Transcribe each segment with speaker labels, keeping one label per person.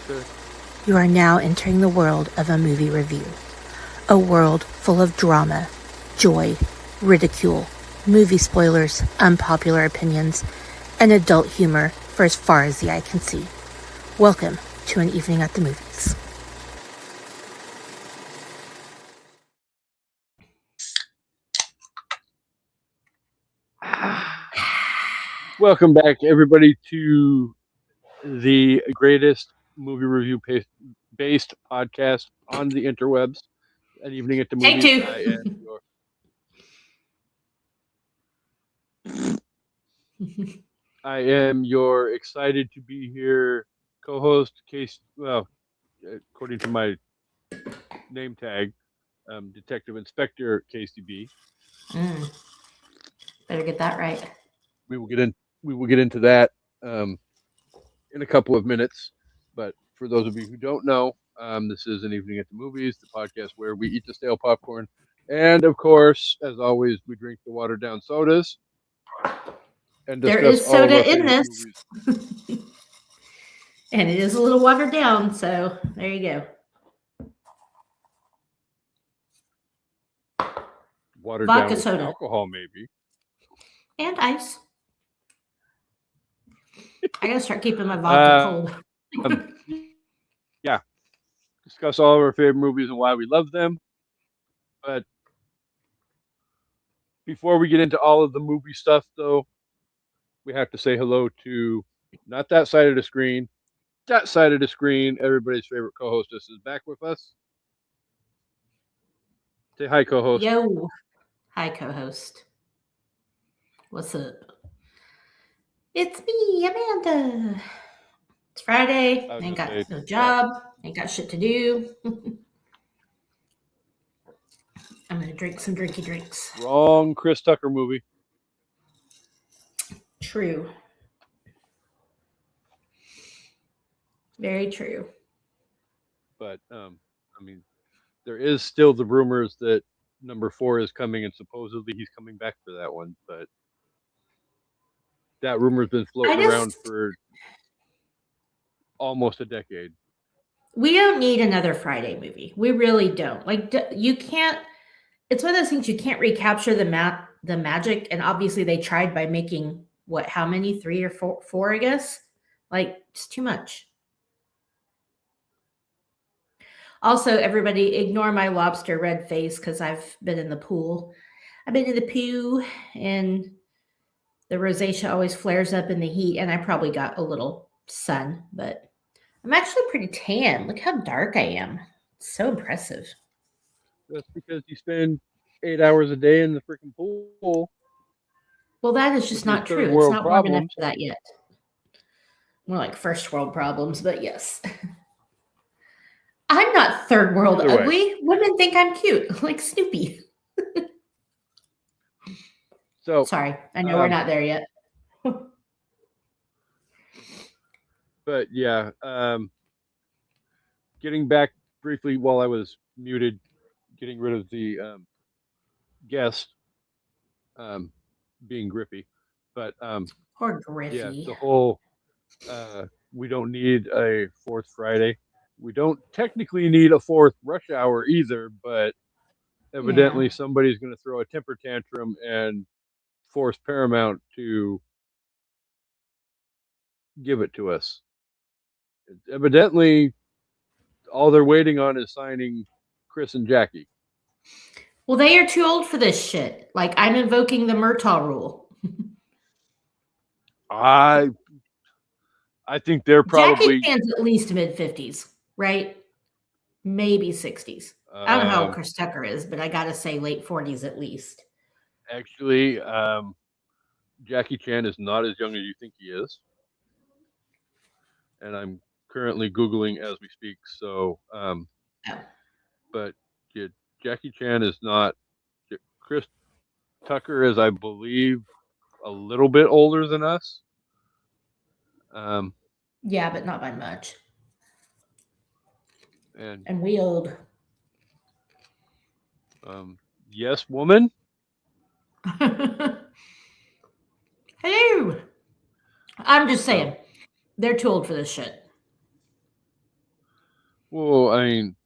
Speaker 1: sir.
Speaker 2: You are now entering the world of a movie review. A world full of drama, joy, ridicule, movie spoilers, unpopular opinions, and adult humor for as far as the eye can see. Welcome to An Evening at the Movies.
Speaker 1: Welcome back, everybody, to the greatest movie review based podcast on the interwebs. An Evening at the
Speaker 3: Take
Speaker 1: Movies.
Speaker 3: two.
Speaker 1: I am your excited to be here co-host, Case. Well, according to my name tag, Detective Inspector KCB.
Speaker 3: Better get that right.
Speaker 1: We will get into that in a couple of minutes. But for those of you who don't know, this is An Evening at the Movies, the podcast where we eat the stale popcorn, and of course, as always, we drink the watered down sodas. And
Speaker 3: There
Speaker 1: discuss
Speaker 3: is
Speaker 1: all of our
Speaker 3: soda in
Speaker 1: favorite
Speaker 3: this,
Speaker 1: movies.
Speaker 3: and it is a little watered down. So there you go.
Speaker 1: Watered
Speaker 3: Vodka
Speaker 1: down with
Speaker 3: soda.
Speaker 1: alcohol, maybe.
Speaker 3: And ice. I gotta start keeping my vodka cold.
Speaker 1: Yeah. Discuss all of our favorite movies and why we love them. But before we get into all of the movie stuff, though, we have to say hello to not that side of the screen, that side of the screen. Everybody's favorite co-hostess is back with us. Say hi, co-host.
Speaker 3: Yo. Hi, co-host. What's up? It's me, Amanda. It's Friday. Ain't got no job. Ain't got shit to do. I'm gonna drink some drinky drinks.
Speaker 1: Wrong Chris Tucker movie.
Speaker 3: True. Very true.
Speaker 1: But I mean, there is still the rumors that number 4 is coming, and supposedly he's coming back for that one. But that rumor's been floating around for almost a decade.
Speaker 3: We don't need another Friday movie. We really don't. Like, you can't. It's one of those things you can't recapture the magic. And obviously, they tried by making how many? 3 or 4, I guess. Like, it's too much. Also, everybody, ignore my lobster red face because I've been in the pool. I've been in the poo, and the rosacea always flares up in the heat. And I probably got a little sun, but I'm actually pretty tan. Look how dark I am. It's so impressive.
Speaker 1: That's because you spend 8 hours a day in the freaking pool.
Speaker 3: Well, that is just not true. It's not warm enough for that yet. More like first world problems, but yes. I'm not third world ugly. Women think I'm cute, like Snoopy.
Speaker 1: So
Speaker 3: sorry, I know we're not there yet.
Speaker 1: But yeah, getting back briefly while I was muted, getting rid of the guest being Griffey. But
Speaker 3: poor Griffey.
Speaker 1: Yeah, the whole we don't need a 4th Friday. We don't technically need a 4th Rush Hour either, but evidently somebody's going to throw a temper tantrum and force Paramount to give it to us. Evidently, all they're waiting on is signing Chris and Jackie.
Speaker 3: Well, they are too old for this shit. Like, I'm invoking the Murtaugh rule.
Speaker 1: I think they're probably...
Speaker 3: Jackie Chan's at least mid-50s, right? Maybe 60s. I don't know how Chris Tucker is, but I got to say late 40s at least.
Speaker 1: Actually, Jackie Chan is not as young as you think he is. And I'm currently Googling as we speak. So, but yeah, Jackie Chan is not. Chris Tucker is, I believe, a little bit older than us.
Speaker 3: Yeah, but not by much.
Speaker 1: And
Speaker 3: we old.
Speaker 1: Yes, woman.
Speaker 3: Hello. I'm just saying, they're too old for this shit.
Speaker 1: Well, I mean,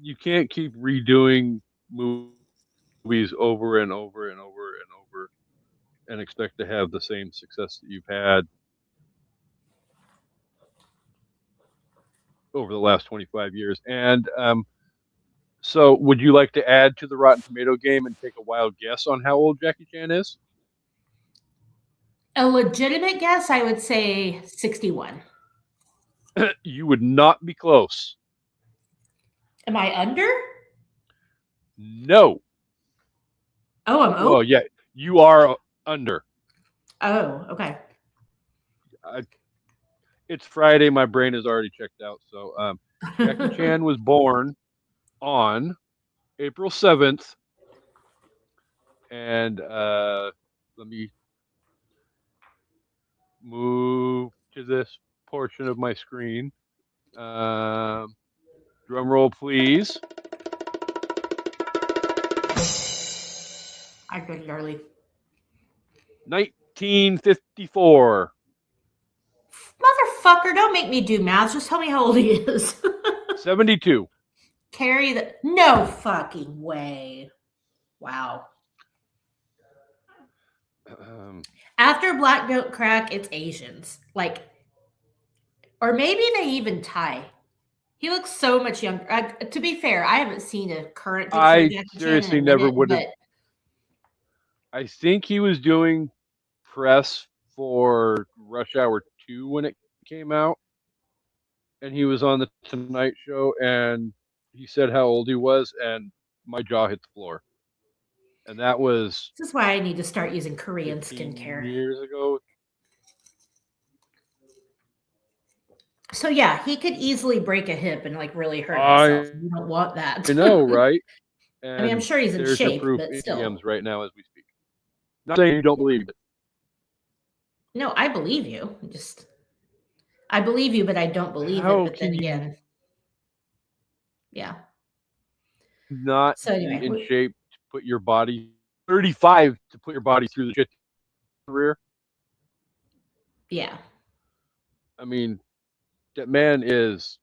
Speaker 1: you can't keep redoing movies over and over and over and over and expect to have the same success that you've had over the last 25 years. And so, would you like to add to the Rotten Tomato game and take a wild guess on how old Jackie Chan is?
Speaker 3: A legitimate guess, I would say 61.
Speaker 1: You would not be close.
Speaker 3: Am I under?
Speaker 1: No.
Speaker 3: Oh, I'm over.
Speaker 1: Well, yeah, you are under.
Speaker 3: Oh, okay.
Speaker 1: It's Friday. My brain is already checked out. So, Jackie Chan was born on April 7th. And let me move to this portion of my screen. Drum roll, please.
Speaker 3: I got it early.
Speaker 1: 1954.
Speaker 3: Motherfucker, don't make me do math. Just tell me how old he is.
Speaker 1: 72.
Speaker 3: Carry the. No fucking way. Wow. After Black Don't Crack, it's Asians. Like, or maybe they even Thai. He looks so much younger. To be fair, I haven't seen a current picture
Speaker 1: I
Speaker 3: of Jackie
Speaker 1: seriously
Speaker 3: Chan in a
Speaker 1: never
Speaker 3: minute,
Speaker 1: would have.
Speaker 3: but
Speaker 1: I think he was doing press for Rush Hour 2 when it came out. And he was on the Tonight Show and he said how old he was, and my jaw hit the floor. And that was
Speaker 3: this is why I need to start using Korean
Speaker 1: 15
Speaker 3: skincare.
Speaker 1: years ago.
Speaker 3: So yeah, he could easily break a hip and like really hurt himself. You don't want that.
Speaker 1: I know, right?
Speaker 3: I mean, I'm sure he's in
Speaker 1: there's your
Speaker 3: shape,
Speaker 1: proof
Speaker 3: but
Speaker 1: in
Speaker 3: still.
Speaker 1: DMs right now as we speak. Not saying you don't believe it.
Speaker 3: No, I believe you. I believe you, but I don't believe
Speaker 1: How
Speaker 3: it. But then
Speaker 1: can you
Speaker 3: again, yeah.
Speaker 1: not
Speaker 3: So
Speaker 1: be
Speaker 3: anyway,
Speaker 1: in shape to put your body 35 to put your body through the shit career?
Speaker 3: Yeah.
Speaker 1: I mean, that man is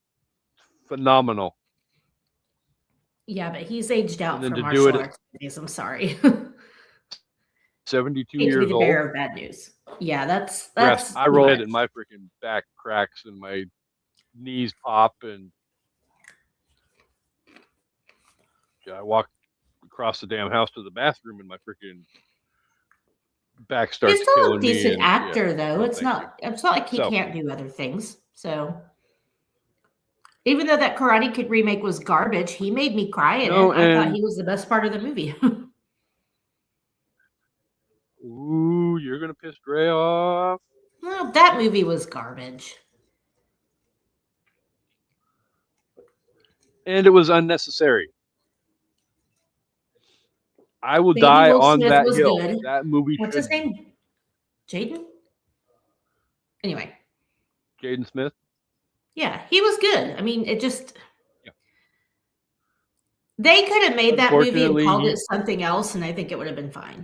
Speaker 1: phenomenal.
Speaker 3: Yeah, but he's aged out
Speaker 1: And then
Speaker 3: from
Speaker 1: to do it
Speaker 3: martial
Speaker 1: at
Speaker 3: arts movies. I'm sorry.
Speaker 1: 72
Speaker 3: Hate to be
Speaker 1: years
Speaker 3: the
Speaker 1: old.
Speaker 3: bearer of bad news. Yeah, that's
Speaker 1: I roll it and my freaking back cracks and my knees pop and I walk across the damn house to the bathroom and my freaking back starts
Speaker 3: He's still
Speaker 1: killing
Speaker 3: a
Speaker 1: me.
Speaker 3: decent
Speaker 1: And,
Speaker 3: actor,
Speaker 1: yeah,
Speaker 3: though.
Speaker 1: no,
Speaker 3: It's not like he can't do other things. So even though that Karate Kid remake was garbage, he made me cry in it. I thought he was the best part of the movie.
Speaker 1: Ooh, you're gonna piss Dre off.
Speaker 3: Well, that movie was garbage.
Speaker 1: And it was unnecessary. I will
Speaker 3: Baby
Speaker 1: die
Speaker 3: Will
Speaker 1: on
Speaker 3: Smith
Speaker 1: that
Speaker 3: was
Speaker 1: hill.
Speaker 3: good.
Speaker 1: That movie
Speaker 3: What's his name? Jaden? Anyway.
Speaker 1: Jaden Smith?
Speaker 3: Yeah, he was good. I mean, it just... Yeah. They could have made that movie and called it something else, and I think it would have been fine.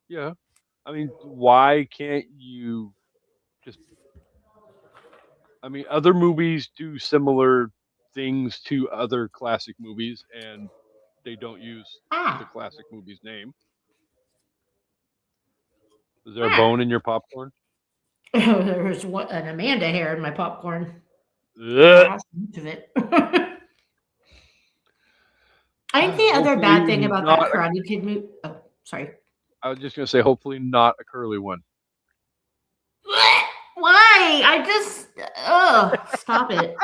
Speaker 1: Yeah. I mean, why can't you just... I mean, other movies do similar things to other classic movies, and they don't use the classic movie's name. Is there a bone in your popcorn?
Speaker 3: There's an Amanda hair in my popcorn. Much of it. I think the other bad thing about that Karate Kid movie... Oh, sorry.
Speaker 1: I was just going to say, hopefully not a curly one.
Speaker 3: Why? I just... stop it.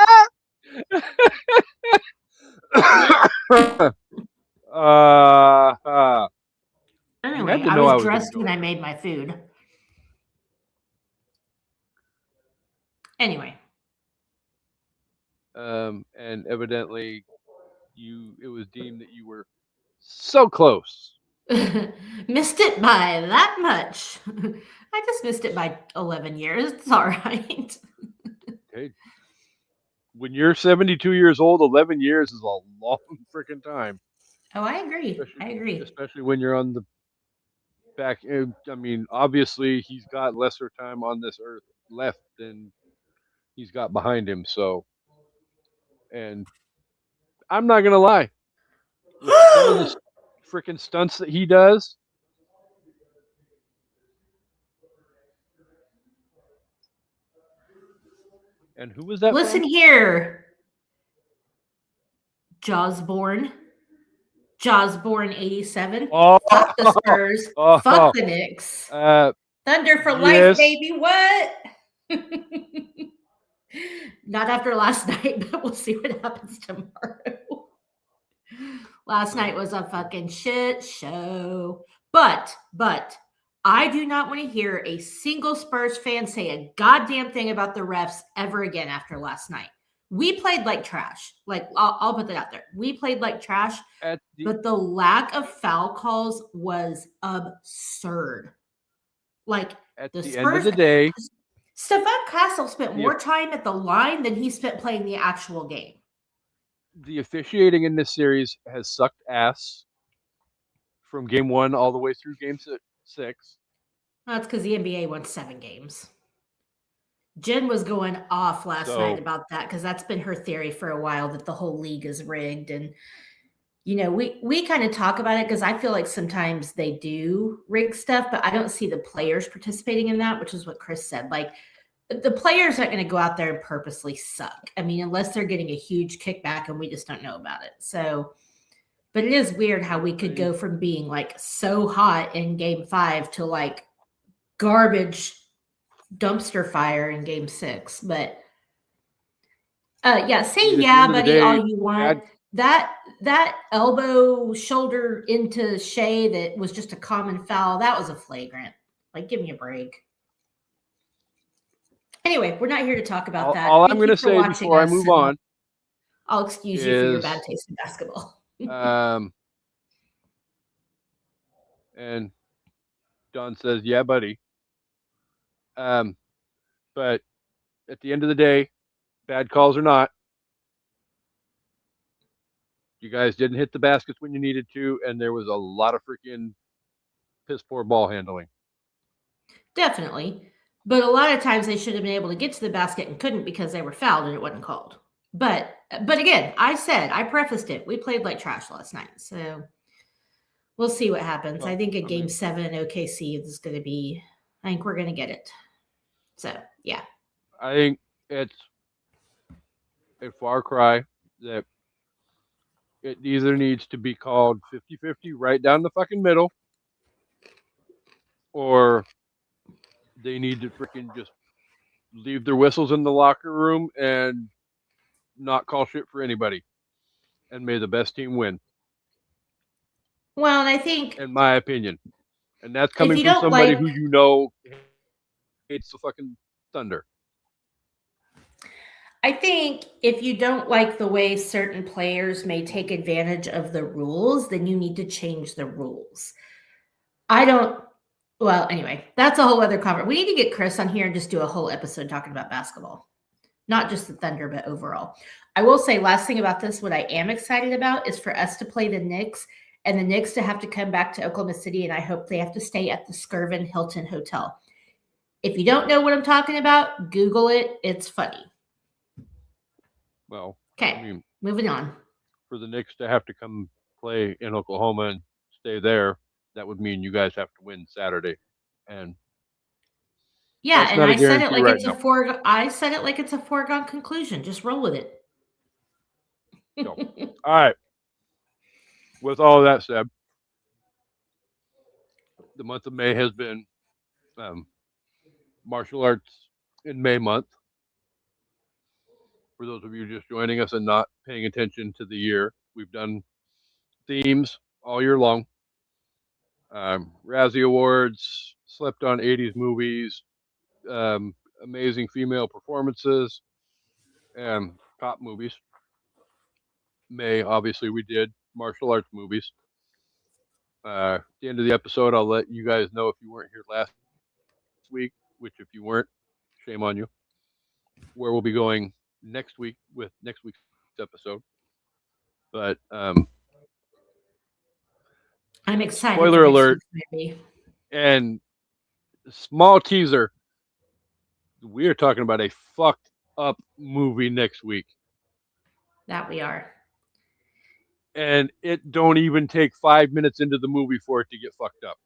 Speaker 3: Anyway, I was dressed when I made my food. Anyway.
Speaker 1: And evidently, it was deemed that you were so close.
Speaker 3: Missed it by that much. I just missed it by 11 years. It's all right.
Speaker 1: Okay. When you're 72 years old, 11 years is a long freaking time.
Speaker 3: Oh, I agree.
Speaker 1: Especially when you're on the back. I mean, obviously, he's got lesser time on this earth left than he's got behind him. So, and I'm not gonna lie, with some of the freaking stunts that he does. And who was that
Speaker 3: Listen
Speaker 1: from?
Speaker 3: here, Jawsborn. Jawsborn 87.
Speaker 1: Oh,
Speaker 3: Fuck the Spurs. Fuck the Knicks. Thunder for life,
Speaker 1: yes.
Speaker 3: baby. What? Not after last night, but we'll see what happens tomorrow. Last night was a fucking shit show. But I do not want to hear a single Spurs fan say a goddamn thing about the refs ever again after last night. We played like trash. Like, I'll put that out there. We played like trash, but the lack of foul calls was absurd. Like,
Speaker 1: at
Speaker 3: the
Speaker 1: the
Speaker 3: Spurs,
Speaker 1: end of the day,
Speaker 3: Stefan Castle spent more time at the line than he spent playing the actual game.
Speaker 1: The officiating in this series has sucked ass from game 1 all the way through game 6.
Speaker 3: That's because the NBA won 7 games. Jen was going off last night about that because that's been her theory for a while, that the whole league is rigged. And, you know, we kind of talk about it because I feel like sometimes they do rig stuff, but I don't see the players participating in that, which is what Chris said. Like, the players aren't going to go out there and purposely suck. I mean, unless they're getting a huge kickback and we just don't know about it. So, but it is weird how we could go from being like so hot in game 5 to like garbage dumpster fire in game 6. But yeah, say yeah, buddy, all you want. That elbow shoulder into Shea that was just a common foul, that was a flagrant. Like, give me a break. Anyway, we're not here to talk about that.
Speaker 1: All I'm going to say before I move on,
Speaker 3: I'll excuse you for your bad taste in basketball.
Speaker 1: And Don says, "Yeah, buddy." But at the end of the day, bad calls or not, you guys didn't hit the baskets when you needed to, and there was a lot of freaking piss poor ball handling.
Speaker 3: Definitely. But a lot of times they should have been able to get to the basket and couldn't because they were fouled and it wasn't called. But again, I prefaced it. We played like trash last night. So we'll see what happens. Well, I think in game 7 OKC is going to be, I think we're going to get it. So, yeah.
Speaker 1: I think it's a far cry that it either needs to be called 50-50 right down the fucking middle, or they need to freaking just leave their whistles in the locker room and not call shit for anybody. And may the best team win.
Speaker 3: Well, and I think,
Speaker 1: in my opinion, and that's coming from somebody who you know hates the fucking Thunder.
Speaker 3: I think if you don't like the way certain players may take advantage of the rules, then you need to change the rules. Well, anyway, that's a whole other conversation. We need to get Chris on here and just do a whole episode talking about basketball. Not just the Thunder, but overall. I will say, last thing about this, what I am excited about is for us to play the Knicks and the Knicks to have to come back to Oklahoma City, and I hope they have to stay at the Skirvin Hilton Hotel. If you don't know what I'm talking about, Google it. It's funny.
Speaker 1: Well,
Speaker 3: okay, I mean, moving on.
Speaker 1: For the Knicks to have to come play in Oklahoma and stay there, that would mean you guys have to win Saturday. And
Speaker 3: yeah, and I said it like it's I said it like it's a foregone conclusion. Just roll with it.
Speaker 1: So, all right. With all of that said, the month of May has been martial arts in May month. For those of you just joining us and not paying attention to the year, we've done themes all year long. Razzie Awards, slept on 80s movies, amazing female performances, and cop movies. May, obviously, we did martial arts movies. At the end of the episode, I'll let you guys know if you weren't here last week, which if you weren't, shame on you, where we'll be going next week with next week's episode. But
Speaker 3: I'm excited.
Speaker 1: Spoiler alert. And small teaser. We are talking about a fuck up movie next week.
Speaker 3: That we are.
Speaker 1: And it don't even take 5 minutes into the movie for it to get fucked up.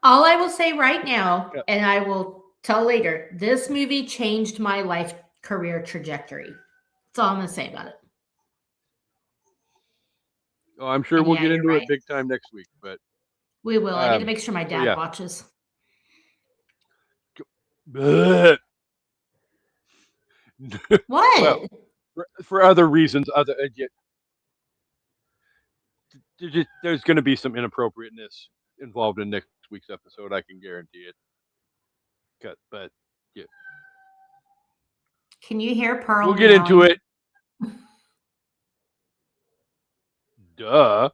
Speaker 3: All I will say right now,
Speaker 1: Yep.
Speaker 3: and I will tell later, this movie changed my life career trajectory. That's all I'm going to say about it.
Speaker 1: Oh, I'm sure
Speaker 3: And
Speaker 1: we'll
Speaker 3: yeah,
Speaker 1: get
Speaker 3: you're
Speaker 1: into
Speaker 3: right.
Speaker 1: it big time next week, but
Speaker 3: We will. I need to make sure my dad
Speaker 1: yeah.
Speaker 3: watches.
Speaker 1: Bleh.
Speaker 3: What?
Speaker 1: Well, for other reasons, there's going to be some inappropriateness involved in next week's episode. I can guarantee it. But yeah,
Speaker 3: Can you hear Pearl?
Speaker 1: we'll get into
Speaker 3: meowing?
Speaker 1: it. Duh.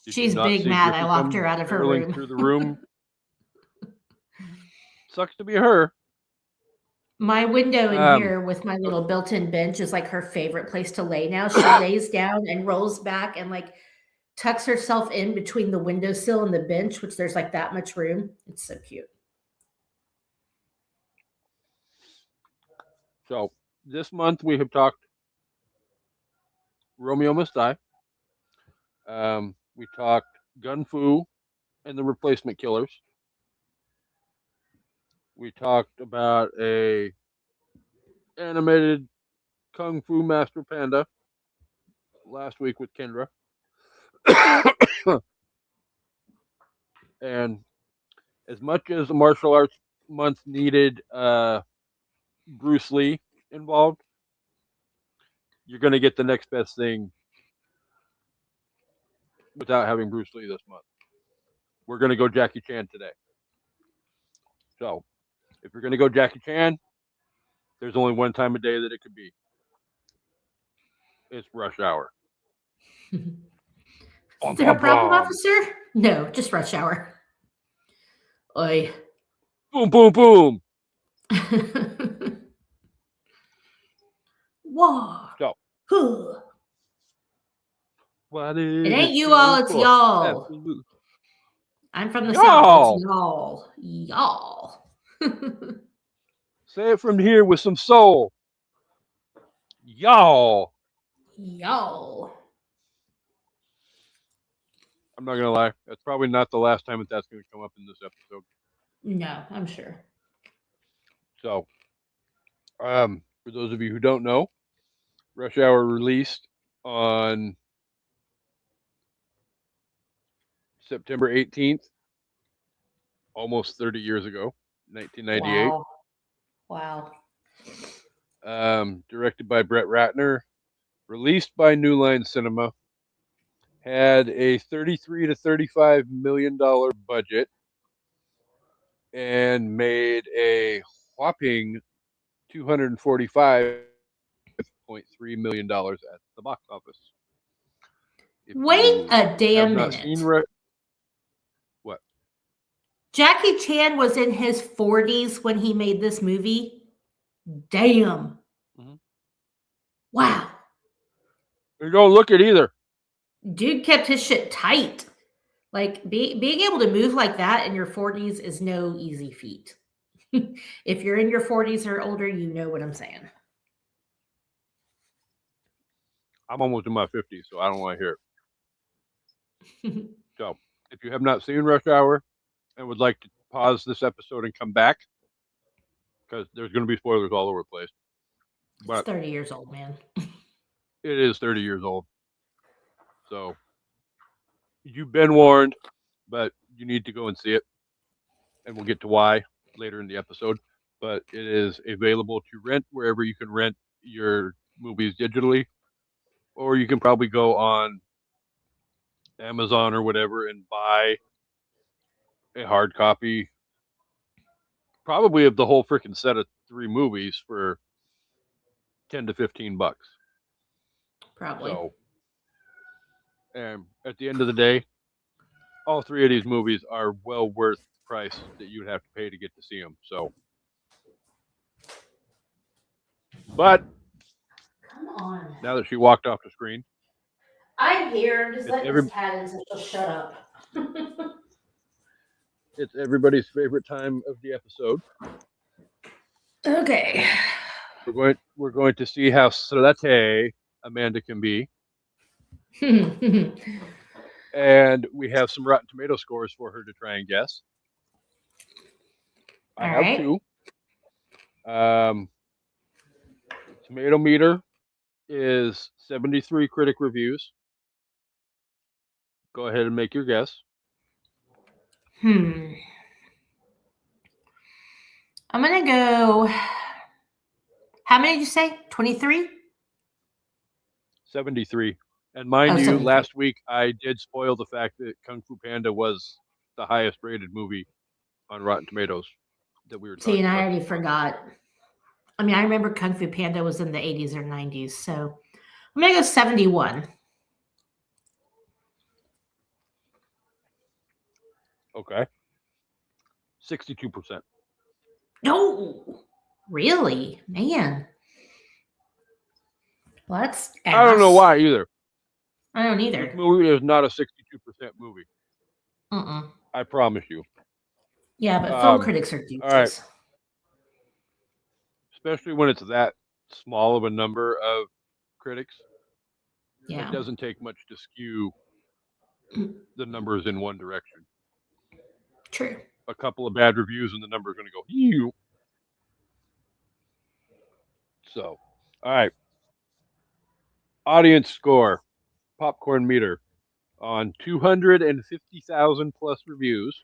Speaker 1: Did
Speaker 3: She's
Speaker 1: you not
Speaker 3: big
Speaker 1: see
Speaker 3: mad. I
Speaker 1: Griffey
Speaker 3: locked
Speaker 1: come
Speaker 3: her out of her
Speaker 1: barreling
Speaker 3: room.
Speaker 1: through the room? Sucks to be her.
Speaker 3: My window in here with my little built-in bench is like her favorite place to lay now. She lays down and rolls back and like tucks herself in between the windowsill and the bench, which there's like that much room. It's so cute.
Speaker 1: So this month we have talked Romeo Must Die. We talked Gun Fu and the Replacement Killers. We talked about a animated Kung Fu Master Panda last week with Kendra. And as much as the martial arts month needed Bruce Lee involved, you're going to get the next best thing without having Bruce Lee this month. We're going to go Jackie Chan today. So, if you're going to go Jackie Chan, there's only one time of day that it could be. It's rush hour.
Speaker 3: Is there a problem, officer? No, just rush hour. Oi.
Speaker 1: Boom, boom, boom.
Speaker 3: Whoa.
Speaker 1: So, what is
Speaker 3: it ain't you all, it's y'all.
Speaker 1: Absolutely.
Speaker 3: I'm from the South. It's y'all.
Speaker 1: Say it from here with some soul. Y'all. I'm not gonna lie. That's probably not the last time that's going to come up in this episode.
Speaker 3: No, I'm sure.
Speaker 1: So, for those of you who don't know, Rush Hour released on September 18th, almost 30 years ago, 1998.
Speaker 3: Wow.
Speaker 1: Directed by Brett Ratner, released by New Line Cinema, had a $33 to $35 million budget, and made a whopping $245.3 million at the box office.
Speaker 3: Wait a damn minute.
Speaker 1: What?
Speaker 3: Jackie Chan was in his 40s when he made this movie. Damn.
Speaker 1: Mm-hmm.
Speaker 3: Wow.
Speaker 1: You don't look it either.
Speaker 3: Dude kept his shit tight. Like being able to move like that in your 40s is no easy feat. If you're in your 40s or older, you know what I'm saying.
Speaker 1: I'm almost in my 50s, so I don't want to hear it. So, if you have not seen Rush Hour and would like to pause this episode and come back, because there's going to be spoilers all over the place. But
Speaker 3: it's 30 years old, man.
Speaker 1: It is 30 years old. So, you've been warned, but you need to go and see it. And we'll get to why later in the episode. But it is available to rent wherever you can rent your movies digitally. Or you can probably go on Amazon or whatever and buy a hard copy, probably of the whole freaking set of 3 movies for $10 to $15.
Speaker 3: Probably.
Speaker 1: So, and at the end of the day, all 3 of these movies are well worth the price that you would have to pay to get to see them. So, but
Speaker 3: come on.
Speaker 1: Now that she walked off the screen,
Speaker 3: I'm here. I'm just letting this cat in, so she'll shut up.
Speaker 1: It's everybody's favorite time of the episode.
Speaker 3: Okay.
Speaker 1: We're going to see how slutty Amanda can be, and we have some Rotten Tomato scores for her to try and guess. I
Speaker 3: All
Speaker 1: have
Speaker 3: right.
Speaker 1: two. Tomato meter is 73 critic reviews. Go ahead and make your guess.
Speaker 3: I'm gonna go. How many did you say? 23?
Speaker 1: 73. And mind
Speaker 3: Oh,
Speaker 1: you,
Speaker 3: 73.
Speaker 1: last week I did spoil the fact that Kung Fu Panda was the highest rated movie on Rotten Tomatoes that we were
Speaker 3: See,
Speaker 1: talking
Speaker 3: and I
Speaker 1: about.
Speaker 3: already forgot. I mean, I remember Kung Fu Panda was in the 80s or 90s, so I'm gonna go 71.
Speaker 1: Okay. 62%.
Speaker 3: No, really, man. Well, that's
Speaker 1: I don't know
Speaker 3: ass.
Speaker 1: why either.
Speaker 3: I don't
Speaker 1: This
Speaker 3: either.
Speaker 1: movie is not a 62% movie.
Speaker 3: Uh-uh.
Speaker 1: I promise you.
Speaker 3: Yeah, but film critics are douches.
Speaker 1: All right. Especially when it's that small of a number of critics.
Speaker 3: Yeah.
Speaker 1: It doesn't take much to skew the numbers in one direction.
Speaker 3: True.
Speaker 1: A couple of bad reviews and the number is going to go, ew. So, all right. Audience score, popcorn meter on 250,000 plus reviews.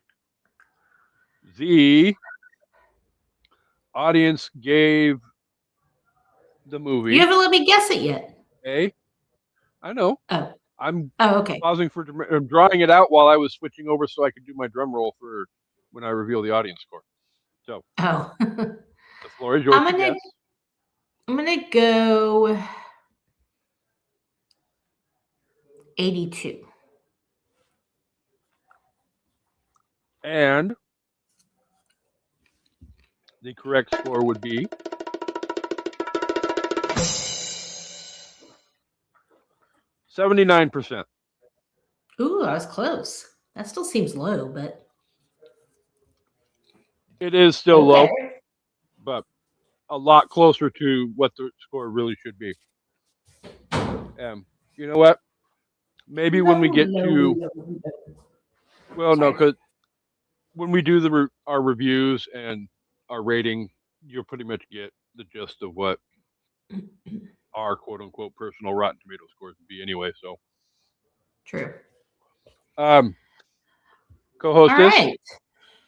Speaker 1: The audience gave the movie.
Speaker 3: You haven't let me guess it yet.
Speaker 1: I know.
Speaker 3: Oh.
Speaker 1: I'm
Speaker 3: okay.
Speaker 1: pausing for I'm drawing it out while I was switching over so I could do my drum roll for when I reveal the audience score. So, the floor is yours.
Speaker 3: I'm gonna go 82.
Speaker 1: And the correct score would be 79%.
Speaker 3: Ooh, I was close. That still seems low, but
Speaker 1: it is still low, but a lot closer to what the score really should be. You know what? Maybe when we get to well, no, because when we do our reviews and our rating, you'll pretty much get the gist of what our quote unquote personal Rotten Tomato scores would be anyway. So
Speaker 3: true.
Speaker 1: Co-hostess,
Speaker 3: right.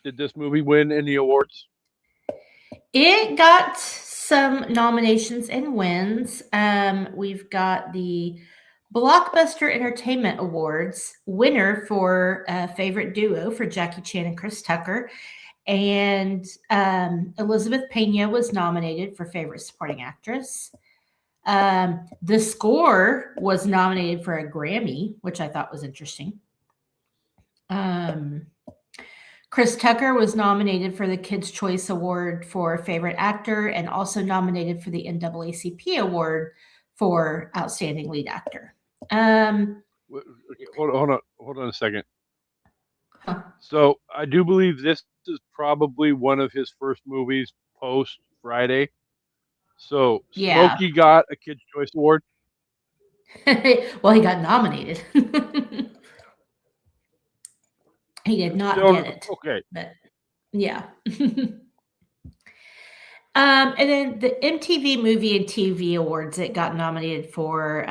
Speaker 1: Did this movie win any awards?
Speaker 3: It got some nominations and wins. We've got the Blockbuster Entertainment Awards winner for favorite duo for Jackie Chan and Chris Tucker. And Elizabeth Pena was nominated for favorite supporting actress. The score was nominated for a Grammy, which I thought was interesting. Chris Tucker was nominated for the Kids' Choice Award for Favorite Actor and also nominated for the NAACP Award for Outstanding Lead Actor.
Speaker 1: Hold on a second. Huh. So I do believe this is probably one of his first movies post Friday. So Smokey got a Kids' Choice Award.
Speaker 3: Well, he got nominated. He did not get it.
Speaker 1: Okay.
Speaker 3: But yeah. And then the MTV Movie and TV Awards, it got nominated for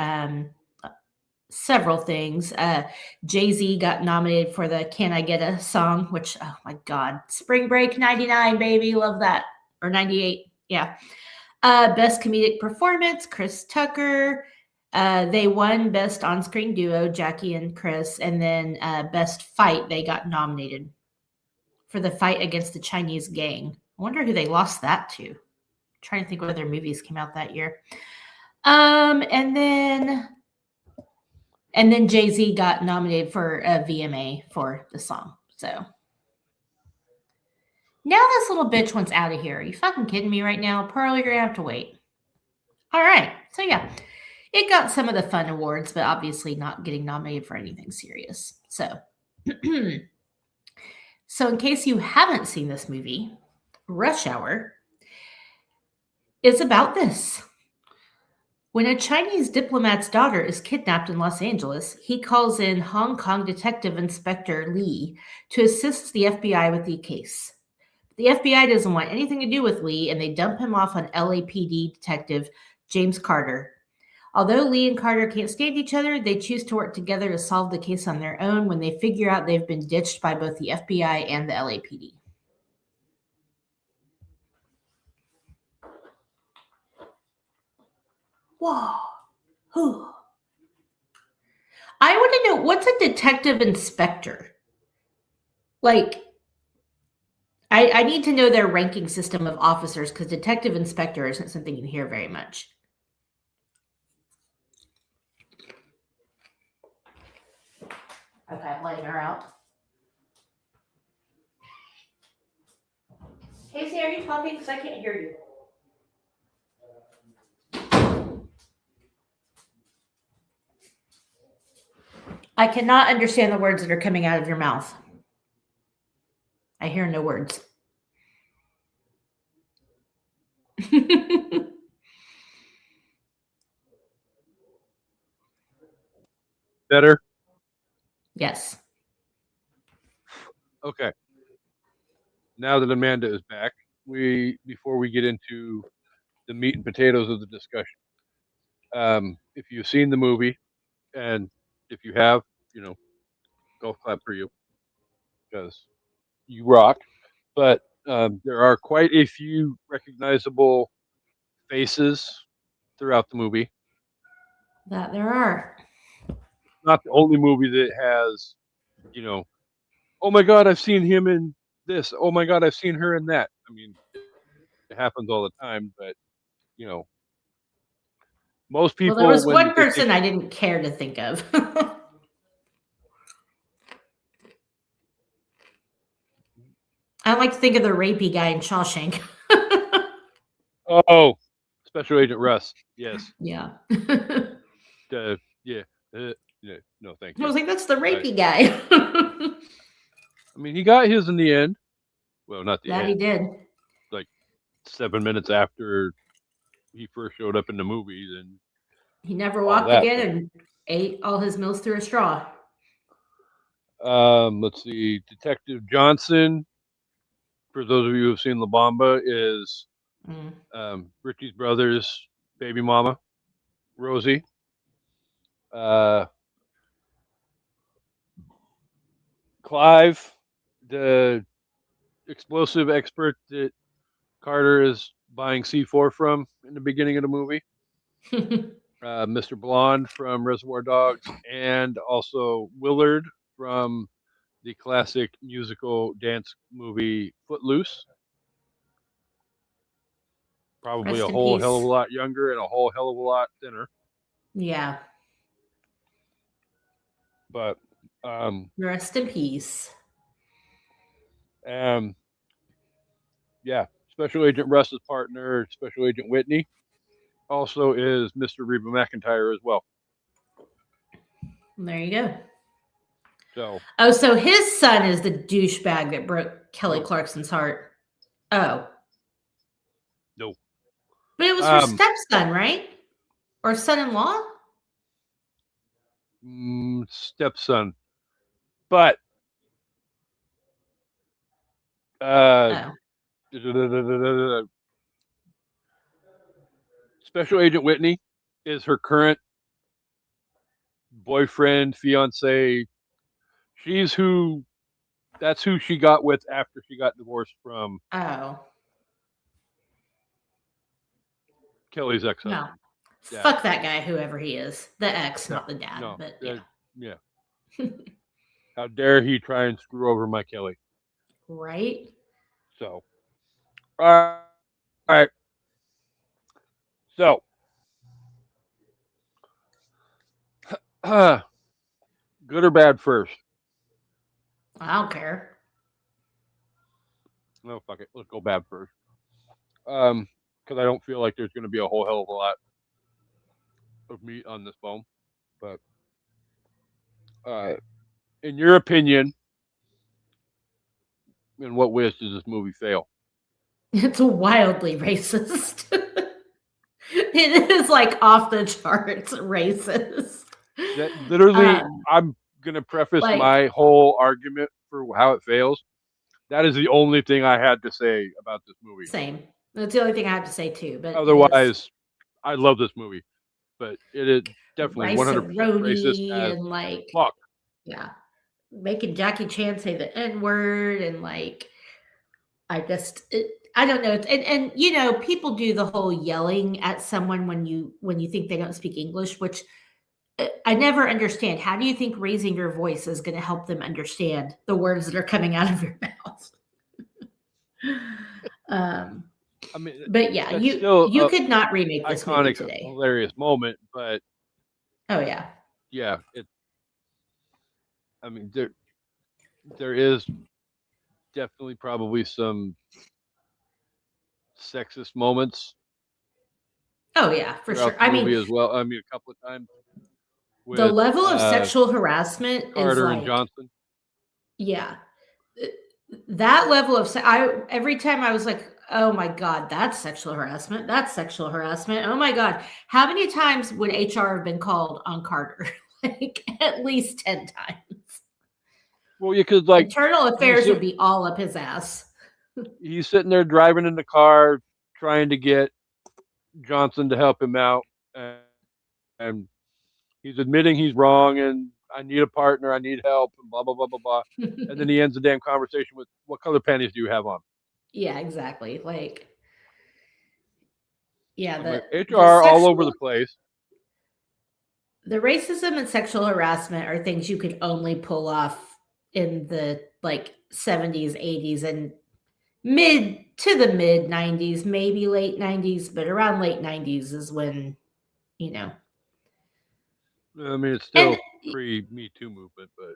Speaker 3: several things. Jay-Z got nominated for the Can I Get a Song, which, oh my God, Spring Break 99, baby. Love that. Or 98. Yeah. Best Comedic Performance, Chris Tucker. They won Best On-Screen Duo, Jackie and Chris, and then Best Fight, they got nominated for the fight against the Chinese gang. I wonder who they lost that to. I'm trying to think what other movies came out that year. And then Jay-Z got nominated for a VMA for the song. So now this little bitch wants out of here. Are you fucking kidding me right now? Pearl, you're going to have to wait. All right. So yeah. It got some of the fun awards, but obviously not getting nominated for anything serious. So, so in case you haven't seen this movie, Rush Hour, is about this. When a Chinese diplomat's daughter is kidnapped in Los Angeles, he calls in Hong Kong Detective Inspector Lee to assist the FBI with the case. The FBI doesn't want anything to do with Lee, and they dump him off on LAPD Detective James Carter. Although Lee and Carter can't stand each other, they choose to work together to solve the case on their own when they figure out they've been ditched by both the FBI and the LAPD. Whoa. Whew. I want to know, what's a detective inspector? Like, I need to know their ranking system of officers because detective inspector isn't something you hear very much. Okay, I'm letting her out. Casey, are you talking? Because I can't hear you. I cannot understand the words that are coming out of your mouth. I hear no words.
Speaker 1: Better?
Speaker 3: Yes.
Speaker 1: Okay. Now that Amanda is back, before we get into the meat and potatoes of the discussion, if you've seen the movie, and if you have, golf clap for you because you rock. But there are quite a few recognizable faces throughout the movie.
Speaker 3: That there are.
Speaker 1: Not the only movie that has, oh my God, I've seen him in this. Oh my God, I've seen her in that. I mean, it happens all the time, but most people.
Speaker 3: Well, there was one person I didn't care to think of. I like to think of the rapey guy in Shawshank.
Speaker 1: Oh, Special Agent Russ. Yes.
Speaker 3: Yeah.
Speaker 1: Yeah. No, thank you.
Speaker 3: I was like, that's the rapey guy.
Speaker 1: I mean, he got his in the end. Well, not the end.
Speaker 3: He did.
Speaker 1: Like 7 minutes after he first showed up in the movies, and
Speaker 3: he never walked again and ate all his meals through a straw.
Speaker 1: Let's see. Detective Johnson, for those of you who have seen La Bamba, is Richie's brother's baby mama, Rosie. Clive, the explosive expert that Carter is buying C4 from in the beginning of the movie. Mr. Blonde from Reservoir Dogs, and also Willard from the classic musical dance movie Footloose. Probably a whole hell of a lot younger and a whole hell of a lot thinner.
Speaker 3: Yeah.
Speaker 1: But
Speaker 3: rest in peace.
Speaker 1: Yeah, Special Agent Russ's partner, Special Agent Whitney, also is Mr. Reba McEntire as well.
Speaker 3: There you go.
Speaker 1: So
Speaker 3: his son is the douchebag that broke Kelly Clarkson's heart. Oh.
Speaker 1: No.
Speaker 3: But it was her stepson, right? Or son-in-law?
Speaker 1: Stepson. But Special Agent Whitney is her current boyfriend, fiance. That's who she got with after she got divorced from Kelly's ex-husband.
Speaker 3: No. Yeah. Fuck that guy, whoever he is. The ex, not the dad. No, but
Speaker 1: yeah. How dare he try and screw over my Kelly?
Speaker 3: Right.
Speaker 1: So, all right. So, good or bad first?
Speaker 3: I don't care.
Speaker 1: No, fuck it. Let's go bad first. Because I don't feel like there's going to be a whole hell of a lot of meat on this bone. But, in your opinion, in what ways does this movie fail?
Speaker 3: It's wildly racist. It is like off the charts racist.
Speaker 1: That literally,
Speaker 3: Um,
Speaker 1: I'm gonna preface
Speaker 3: like
Speaker 1: my whole argument for how it fails. That is the only thing I had to say about this movie.
Speaker 3: same. That's the only thing I have to say too. But it is
Speaker 1: Otherwise, I love this movie, but it is definitely 100% racist
Speaker 3: rice-a-roni
Speaker 1: as
Speaker 3: and like
Speaker 1: fuck.
Speaker 3: yeah, making Jackie Chan say the N word and like I don't know. And you know, people do the whole yelling at someone when you think they don't speak English, which I never understand. How do you think raising your voice is going to help them understand the words that are coming out of your mouth? um,
Speaker 1: I mean,
Speaker 3: but yeah,
Speaker 1: that's still
Speaker 3: you
Speaker 1: a
Speaker 3: could not remake this movie
Speaker 1: iconic,
Speaker 3: today.
Speaker 1: hilarious moment, but
Speaker 3: Oh yeah,
Speaker 1: yeah, it. I mean, there is definitely probably some sexist moments
Speaker 3: oh yeah, for
Speaker 1: throughout
Speaker 3: sure.
Speaker 1: the
Speaker 3: I mean,
Speaker 1: movie as well. I mean, a couple of times
Speaker 3: the
Speaker 1: with
Speaker 3: level of sexual harassment is
Speaker 1: Carter and
Speaker 3: like
Speaker 1: Johnson.
Speaker 3: yeah, uh, that level of I every time I was like, "Oh my god, that's sexual harassment. That's sexual harassment. Oh my god." How many times would HR have been called on Carter? Like at least 10 times.
Speaker 1: Well, you could like
Speaker 3: Internal
Speaker 1: he's
Speaker 3: affairs would be all up his ass.
Speaker 1: he's sitting there driving in the car trying to get Johnson to help him out, and he's admitting he's wrong and I need a partner, I need help, and blah blah blah blah blah. And then he ends the damn conversation with, "What color panties do you have on?"
Speaker 3: Yeah, exactly. Like yeah,
Speaker 1: I'm like,
Speaker 3: the
Speaker 1: HR all over the
Speaker 3: sexual
Speaker 1: place.
Speaker 3: the racism and sexual harassment are things you could only pull off in the like 70s, 80s and mid 90s, maybe late 90s, but around late 90s is when, you know.
Speaker 1: I mean, it's
Speaker 3: And
Speaker 1: still pre Me Too movement, but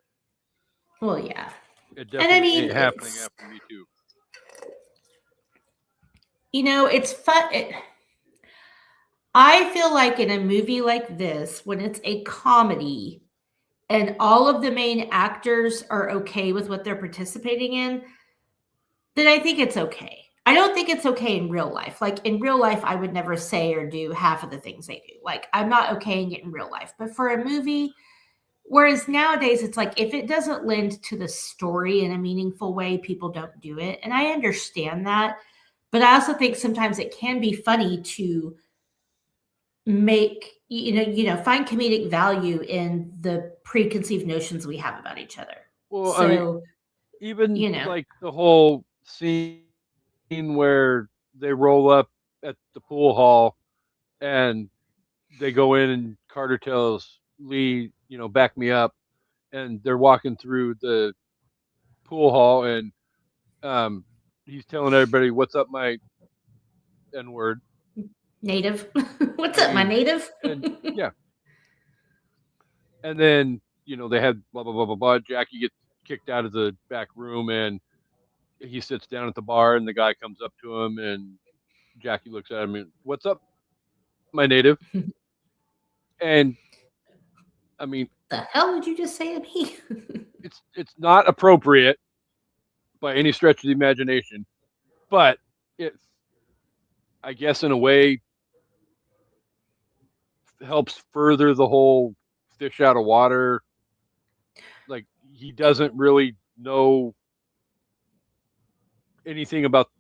Speaker 3: well, yeah.
Speaker 1: it
Speaker 3: And I
Speaker 1: definitely
Speaker 3: mean,
Speaker 1: ain't happening
Speaker 3: it's
Speaker 1: after Me Too.
Speaker 3: you know, it's fun. I feel like in a movie like this, when it's a comedy and all of the main actors are okay with what they're participating in, then I think it's okay. I don't think it's okay in real life. Like in real life, I would never say or do half of the things they do. Like I'm not okaying it in real life. But for a movie, whereas nowadays it's like if it doesn't lend to the story in a meaningful way, people don't do it. And I understand that. But I also think sometimes it can be funny to make find comedic value in the preconceived notions we have about each other.
Speaker 1: Well, I mean,
Speaker 3: So,
Speaker 1: even
Speaker 3: you know,
Speaker 1: like the whole scene where they roll up at the pool hall and they go in and Carter tells Lee, back me up, and they're walking through the pool hall and um, he's telling everybody, "What's up, my N word?"
Speaker 3: native. What's
Speaker 1: I
Speaker 3: up, my
Speaker 1: mean,
Speaker 3: native?
Speaker 1: and yeah, and then they had blah blah blah blah blah. Jackie gets kicked out of the back room, and he sits down at the bar, and the guy comes up to him, and Jackie looks at him and, "What's up, my native?" And I mean,
Speaker 3: The hell did you just say to me?
Speaker 1: it's not appropriate by any stretch of the imagination, but it, I guess, in a way, helps further the whole fish out of water. Like he doesn't really know anything about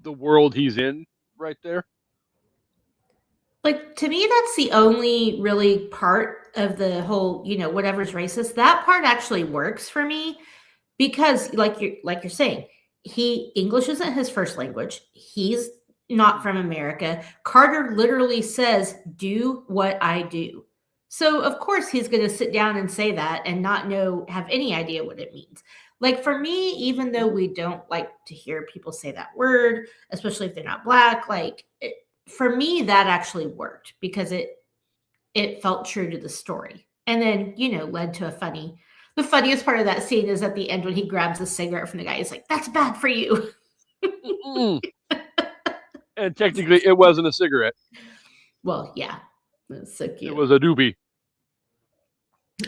Speaker 1: the world he's in right there.
Speaker 3: Like to me, that's the only really part of the whole, whatever's racist. That part actually works for me because like you're saying, he English isn't his first language. He's not from America. Carter literally says, "Do what I do." So of course he's going to sit down and say that and not have any idea what it means. Like for me, even though we don't like to hear people say that word, especially if they're not black, for me that actually worked because it felt true to the story. And then, led to the funniest part of that scene is at the end when he grabs a cigarette from the guy. He's like, "That's bad for you."
Speaker 1: And technically, it wasn't a cigarette.
Speaker 3: Well, yeah. That's so
Speaker 1: It
Speaker 3: cute.
Speaker 1: was a doobie.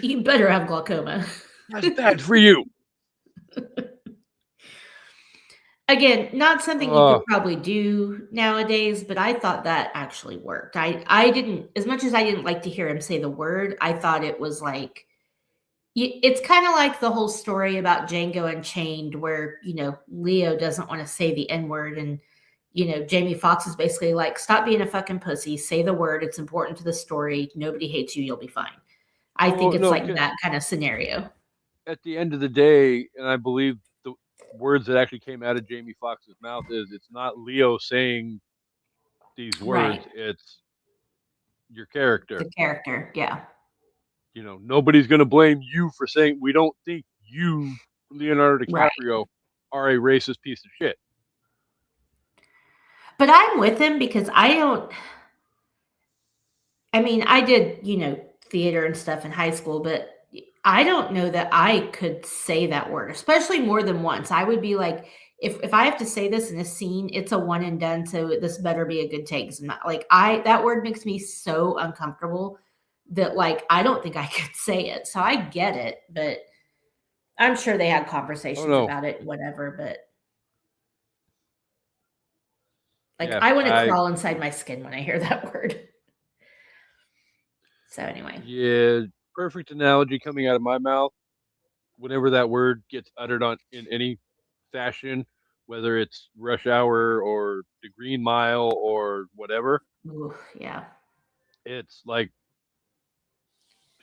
Speaker 3: You better have glaucoma.
Speaker 1: That's bad for you.
Speaker 3: Again, not something you
Speaker 1: Uh,
Speaker 3: could probably do nowadays, but I thought that actually worked. I didn't, as much as I didn't like to hear him say the word, I thought it was like it's kind of like the whole story about Django Unchained, where Leo doesn't want to say the N word, and Jamie Foxx is basically like, "Stop being a fucking pussy. Say the word. It's important to the story. Nobody hates you. You'll be fine." I think
Speaker 1: well,
Speaker 3: it's
Speaker 1: no,
Speaker 3: like
Speaker 1: because
Speaker 3: that kind of scenario.
Speaker 1: at the end of the day, and I believe the words that actually came out of Jamie Foxx's mouth is, it's not Leo saying these
Speaker 3: Right.
Speaker 1: words, it's your character.
Speaker 3: The character. Yeah.
Speaker 1: Nobody's going to blame you for saying, we don't think you, Leonardo
Speaker 3: Right.
Speaker 1: DiCaprio, are a racist piece of shit.
Speaker 3: But I'm with him because I mean, I did, theater and stuff in high school, but I don't know that I could say that word, especially more than once. I would be like, if I have to say this in a scene, it's a one and done. So this better be a good take. 'Cause I'm not like that word makes me so uncomfortable that like I don't think I could say it. So I get it, but I'm sure they had
Speaker 1: Oh
Speaker 3: conversations
Speaker 1: no,
Speaker 3: about it, whatever. But like
Speaker 1: yeah,
Speaker 3: I want to crawl inside my skin when I hear that word. So anyway.
Speaker 1: yeah, perfect analogy coming out of my mouth. Whenever that word gets uttered on in any fashion, whether it's Rush Hour or The Green Mile or whatever,
Speaker 3: Ooh, yeah.
Speaker 1: it's like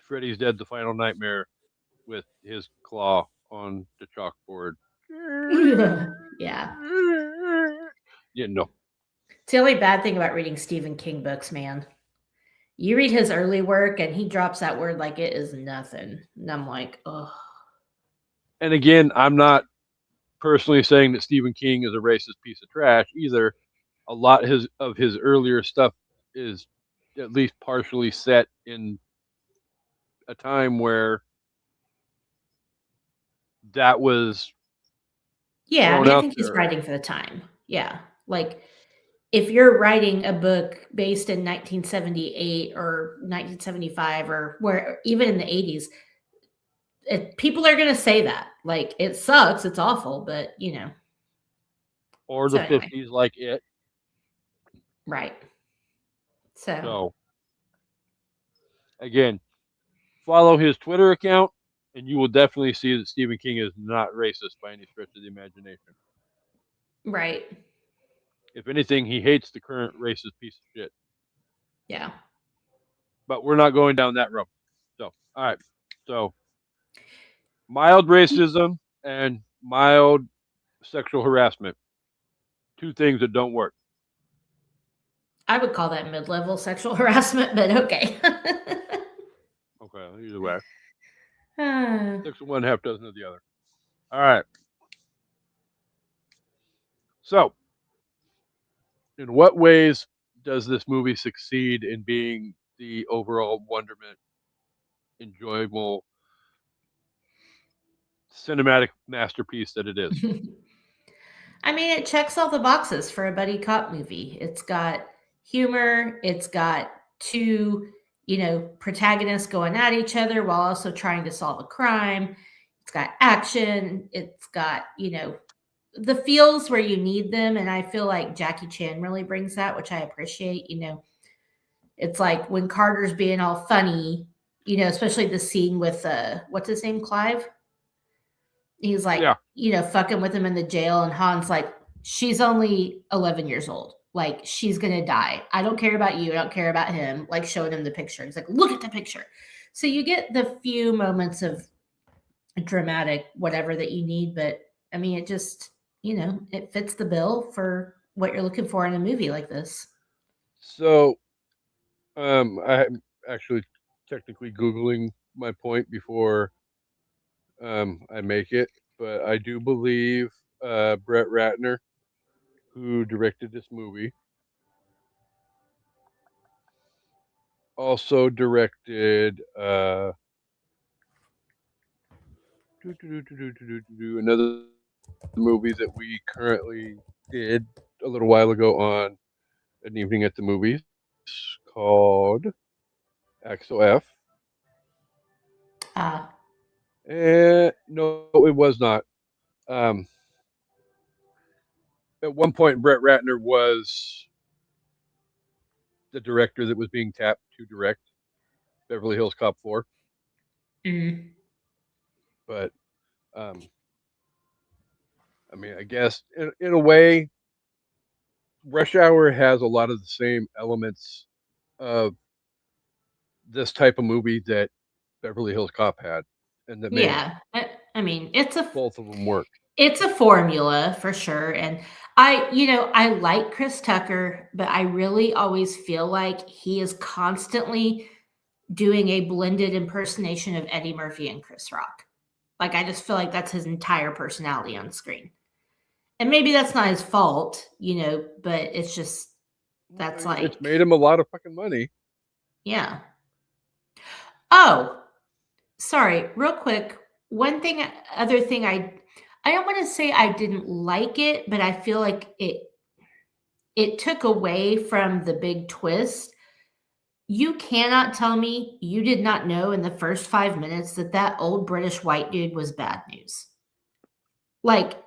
Speaker 1: Freddy's Dead: The Final Nightmare with his claw on the chalkboard.
Speaker 3: Yeah.
Speaker 1: Yeah, no.
Speaker 3: It's the only bad thing about reading Stephen King books, man. You read his early work and he drops that word like it is nothing. And I'm like, oh,
Speaker 1: And again, I'm not personally saying that Stephen King is a racist piece of trash either. A lot of his earlier stuff is at least partially set in a time where that was
Speaker 3: yeah. I
Speaker 1: thrown
Speaker 3: mean, I
Speaker 1: out
Speaker 3: think he's
Speaker 1: there.
Speaker 3: writing for the time. Yeah. Like if you're writing a book based in 1978 or 1975 or where even in the 80s, people are going to say that. Like it sucks. It's awful, but
Speaker 1: Or
Speaker 3: So
Speaker 1: the
Speaker 3: anyway,
Speaker 1: 50s, like it.
Speaker 3: right. So
Speaker 1: So again, follow his Twitter account, and you will definitely see that Stephen King is not racist by any stretch of the imagination.
Speaker 3: right.
Speaker 1: If anything, he hates the current racist piece of shit.
Speaker 3: Yeah.
Speaker 1: But we're not going down that road. So, all right. So, mild racism and mild sexual harassment. Two things that don't work.
Speaker 3: I would call that mid-level sexual harassment, but okay.
Speaker 1: Okay, either way.
Speaker 3: Uh,
Speaker 1: Six of one, half dozen of the other. All right. So, in what ways does this movie succeed in being the overall wonderment, enjoyable, cinematic masterpiece that it is?
Speaker 3: I mean, it checks all the boxes for a buddy cop movie. It's got humor, it's got two, protagonists going at each other while also trying to solve a crime. It's got action, it's got, the feels where you need them. And I feel like Jackie Chan really brings that, which I appreciate. It's like when Carter's being all funny, especially the scene with what's his name, Clive. He's like,
Speaker 1: Yeah.
Speaker 3: fucking with him in the jail, and Han's like, she's only 11 years old. Like, she's gonna die. I don't care about you. I don't care about him. Like, showing him the picture. He's like, look at the picture. So you get the few moments of dramatic whatever that you need, but I mean, it just, it fits the bill for what you're looking for in a movie like this.
Speaker 1: So, I'm actually technically Googling my point before I make it, but I do believe Brett Ratner, who directed this movie, also directed another movie that we currently did a little while ago on An Evening at the Movies called Axel F.
Speaker 3: Uh,
Speaker 1: No, it was not. Um, at one point Brett Ratner was the director that was being tapped to direct Beverly Hills Cop 4.
Speaker 3: Mm.
Speaker 1: But um, I mean, I guess in a way, Rush Hour has a lot of the same elements of this type of movie that Beverly Hills Cop had, and that made
Speaker 3: Yeah. I mean, it's a
Speaker 1: both of them work.
Speaker 3: it's a formula for sure. And I like Chris Tucker, but I really always feel like he is constantly doing a blended impersonation of Eddie Murphy and Chris Rock. Like, I just feel like that's his entire personality on screen. And maybe that's not his fault, but it's just, that's
Speaker 1: It's
Speaker 3: like,
Speaker 1: made him a lot of fucking money.
Speaker 3: yeah. Oh, sorry, real quick. Other thing, I don't want to say I didn't like it, but I feel like it took away from the big twist. You cannot tell me you did not know in the first 5 minutes that old British white dude was bad news. Like,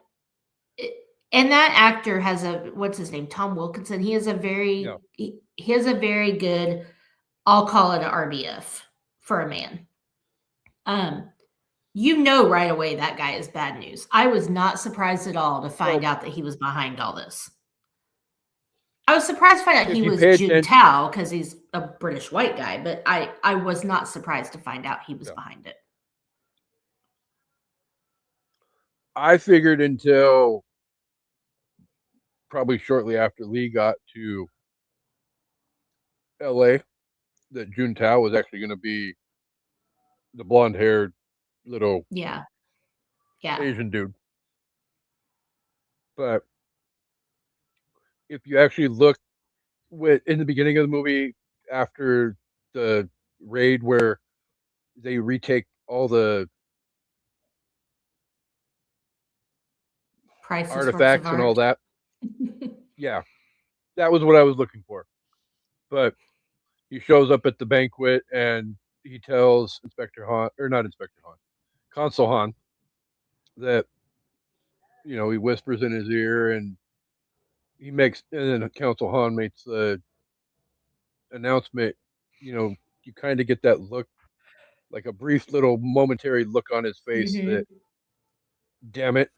Speaker 3: and that actor has what's his name? Tom Wilkinson. He has a very,
Speaker 1: Yeah.
Speaker 3: he has a very good, I'll call it an RBF for a man. Right away that guy is bad news. I was not surprised at all to find out that he was behind all this. I was surprised to find out he was Juntao because he's a British white guy, but I was not surprised to find out he was behind it.
Speaker 1: I figured until probably shortly after Lee got to LA that Juntao was actually going to be the blonde-haired little Asian dude. But if you actually look in the beginning of the movie after the raid where they retake all the artifacts and all that, yeah, that was what I was looking for. But he shows up at the banquet and he tells Inspector Han, or not Inspector Han, Consul Han, that he whispers in his ear, and and then Consul Han makes the announcement. You kind of get that look, like a brief little momentary look on his face that, damn it,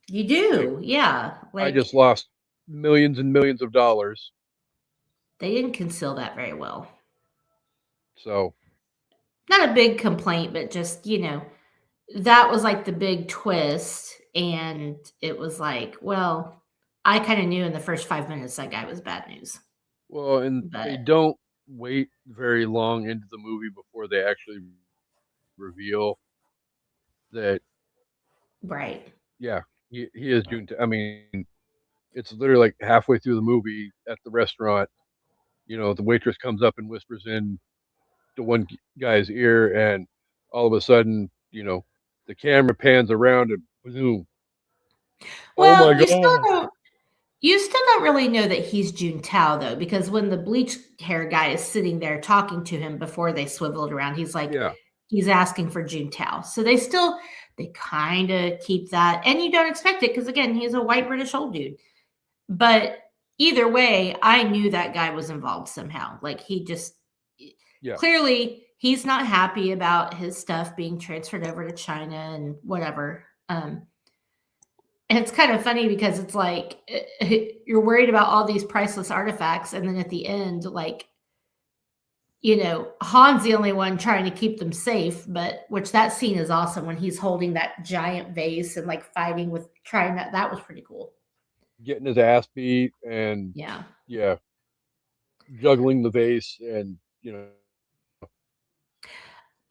Speaker 3: you do, yeah.
Speaker 1: I just lost millions and millions of dollars.
Speaker 3: They didn't conceal that very well.
Speaker 1: So,
Speaker 3: not a big complaint, but just, that was like the big twist. And it was like, well, I kind of knew in the first 5 minutes that guy was bad news.
Speaker 1: Well, and they don't wait very long into the movie before they actually reveal that.
Speaker 3: Right.
Speaker 1: Yeah, he is Juntao. I mean, it's literally like halfway through the movie at the restaurant. The waitress comes up and whispers in the one guy's ear, and all of a sudden, the camera pans around and boom.
Speaker 3: Well, oh my God. You still don't really know that he's Juntao, though, because when the bleach hair guy is sitting there talking to him before they swiveled around, he's like, he's asking for Juntao. So they kind of keep that. And you don't expect it because, again, he's a white British old dude. But either way, I knew that guy was involved somehow. Like, he just clearly he's not happy about his stuff being transferred over to China and whatever. And it's kind of funny because it's like you're worried about all these priceless artifacts, and then at the end, like, Han's the only one trying to keep them safe. But which that scene is awesome when he's holding that giant vase and like fighting with trying that was pretty cool.
Speaker 1: Getting his ass beat and juggling the vase and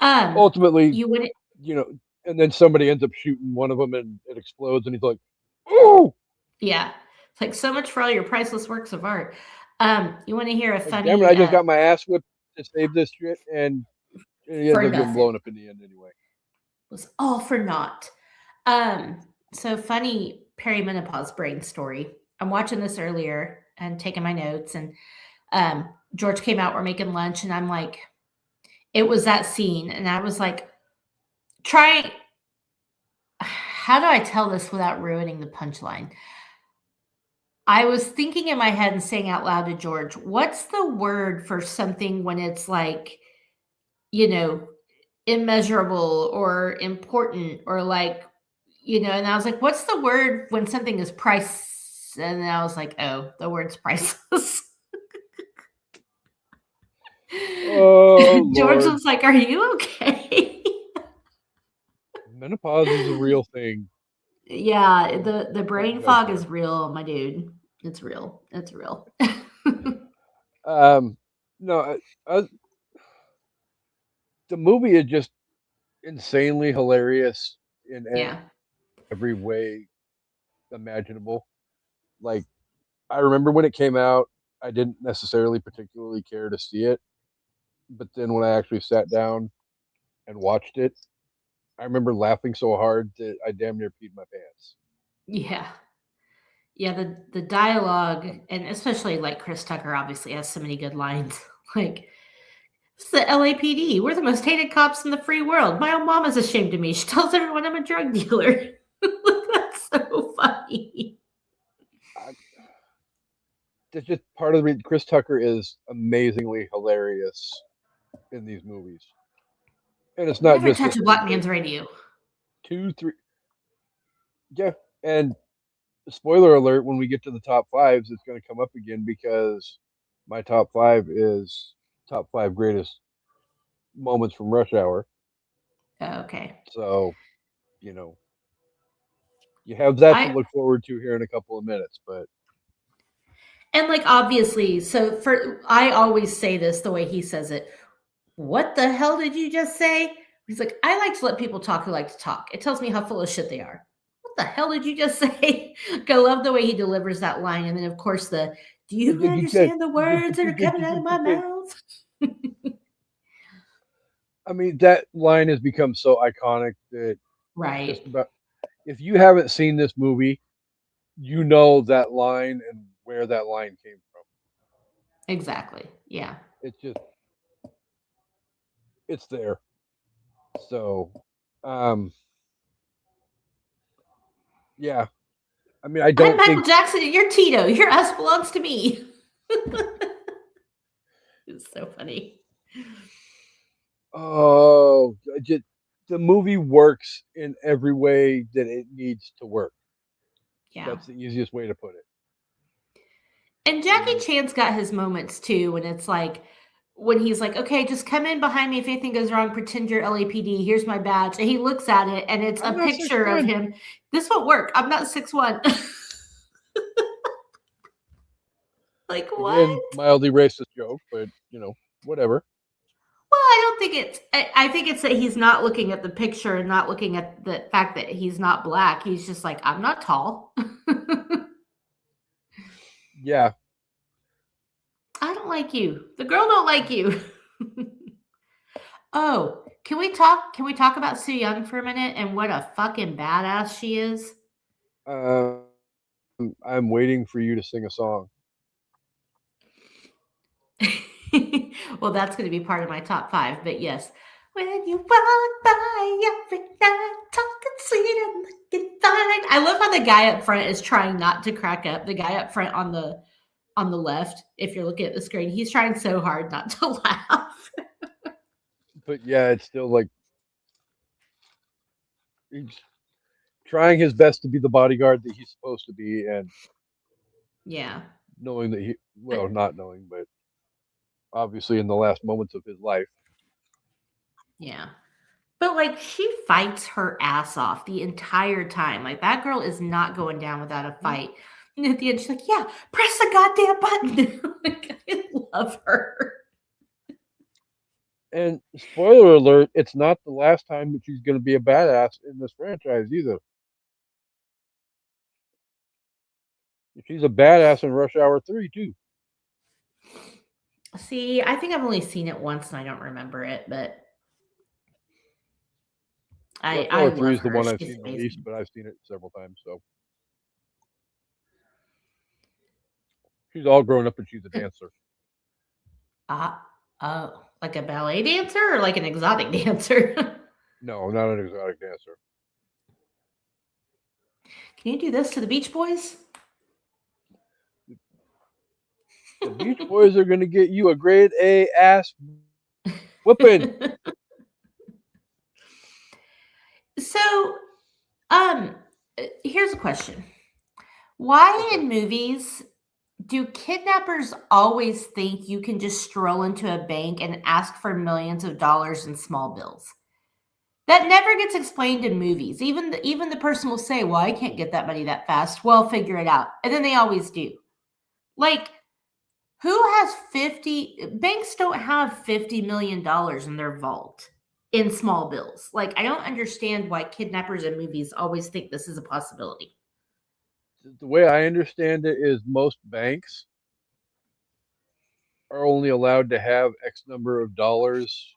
Speaker 1: ultimately
Speaker 3: you wouldn't.
Speaker 1: And then somebody ends up shooting one of them and it explodes and he's like, oh
Speaker 3: yeah, it's like so much for all your priceless works of art. You want to hear a funny?
Speaker 1: Damn it, I just got my ass whipped to save this shit, and he ends up getting blown up in the end anyway.
Speaker 3: It was all for naught. So funny perimenopause brain story. I'm watching this earlier and taking my notes, and George came out. We're making lunch, and I'm like, it was that scene, and I was like, how do I tell this without ruining the punchline? I was thinking in my head and saying out loud to George, what's the word for something when it's like, you know, immeasurable or important or like, and I was like, what's the word when something is price? And then I was like, oh, the word's priceless.
Speaker 1: Oh,
Speaker 3: George
Speaker 1: Lord.
Speaker 3: was like, are you okay?
Speaker 1: Menopause is a real thing.
Speaker 3: Yeah, the brain
Speaker 1: Apologize
Speaker 3: fog
Speaker 1: there.
Speaker 3: is real, my dude. It's real. It's real.
Speaker 1: No, the movie is just insanely hilarious in
Speaker 3: Yeah.
Speaker 1: every way imaginable. Like, I remember when it came out, I didn't necessarily particularly care to see it, but then when I actually sat down and watched it, I remember laughing so hard that I damn near peed my pants.
Speaker 3: Yeah. Yeah, the dialogue and especially like Chris Tucker obviously has so many good lines. Like, it's the LAPD. We're the most hated cops in the free world. My own mom is ashamed of me. She tells everyone I'm a drug dealer. That's so funny.
Speaker 1: I, that's just part of the reason Chris Tucker is amazingly hilarious in these movies, and it's not
Speaker 3: Never
Speaker 1: just
Speaker 3: touch
Speaker 1: this
Speaker 3: a
Speaker 1: movie,
Speaker 3: black
Speaker 1: but
Speaker 3: man's radio.
Speaker 1: 2, 3, yeah. And spoiler alert: when we get to the top fives, it's going to come up again because my top five is top five greatest moments from Rush Hour.
Speaker 3: Oh, okay.
Speaker 1: So you know you have that to
Speaker 3: I
Speaker 1: look forward to here in a couple of minutes. But
Speaker 3: and like obviously, so for I always say this the way he says it. What the hell did you just say? He's like, I like to let people talk who like to talk. It tells me how full of shit they are. What the hell did you just say? I love the way he delivers that line. And then, of course, do you understand the words that are coming out of my mouth?
Speaker 1: I mean, that line has become so iconic that just
Speaker 3: Right.
Speaker 1: about if you haven't seen this movie, you know that line and where that line came from.
Speaker 3: Exactly. Yeah.
Speaker 1: It's just it's there. So, um, yeah. I mean, I
Speaker 3: I'm
Speaker 1: don't
Speaker 3: Michael
Speaker 1: think.
Speaker 3: Jackson and you're Tito. Your ass belongs to me. It's so funny.
Speaker 1: Oh, just the movie works in every way that it needs to work.
Speaker 3: Yeah.
Speaker 1: That's the easiest way to put it.
Speaker 3: And Jackie
Speaker 1: And
Speaker 3: Chan's got his moments too when it's like when he's like, "Okay, just come in behind me if anything goes wrong, pretend you're LAPD. Here's my badge." And he looks at it and it's a
Speaker 1: I'm not six
Speaker 3: picture of
Speaker 1: one.
Speaker 3: him. This won't work. I'm not 6'1". Like,
Speaker 1: Again,
Speaker 3: what?
Speaker 1: mildly racist joke, but whatever.
Speaker 3: Well, I don't think it's I think it's that he's not looking at the picture and not looking at the fact that he's not black. He's just like, "I'm not tall."
Speaker 1: Yeah,
Speaker 3: I don't like you. The girl don't like you. Oh, can we talk? Can we talk about Sue Young for a minute and what a fucking badass she is?
Speaker 1: um, I'm waiting for you to sing a song.
Speaker 3: Well, that's going to be part of my top 5. But yes, when you walk by every night, talking sweet and looking fine. I love how the guy up front is trying not to crack up. The guy up front on the left, if you're looking at the screen, he's trying so hard not to laugh.
Speaker 1: But yeah, it's still like he's trying his best to be the bodyguard that he's supposed to be, and
Speaker 3: Yeah.
Speaker 1: knowing that
Speaker 3: But
Speaker 1: not knowing, but obviously in the last moments of his life.
Speaker 3: yeah. But like she fights her ass off the entire time. Like that girl is not going down without a fight. And at the end, she's like, "Yeah, press the goddamn button." Like, I love her.
Speaker 1: And spoiler alert, it's not the last time that she's going to be a badass in this franchise either. She's a badass in Rush Hour 3 too.
Speaker 3: See, I think I've only seen it once and I don't remember it, but
Speaker 1: Rush
Speaker 3: I
Speaker 1: Hour 3
Speaker 3: love
Speaker 1: is the
Speaker 3: her.
Speaker 1: one I've
Speaker 3: She's
Speaker 1: seen the least,
Speaker 3: amazing.
Speaker 1: but I've seen it several times. So she's all grown up and she's a dancer.
Speaker 3: Like a ballet dancer or like an exotic dancer?
Speaker 1: No, not an exotic dancer.
Speaker 3: Can you do this to the Beach Boys?
Speaker 1: The Beach Boys are going to get you a grade A ass whooping.
Speaker 3: So, um, here's a question. Why
Speaker 1: Okay.
Speaker 3: in movies do kidnappers always think you can just stroll into a bank and ask for millions of dollars in small bills? That never gets explained in movies. Even the person will say, "Well, I can't get that money that fast." Well, figure it out. And then they always do. Like, who has 50 banks don't have $50 million in their vault in small bills. Like, I don't understand why kidnappers in movies always think this is a possibility.
Speaker 1: The way I understand it is most banks are only allowed to have X number of dollars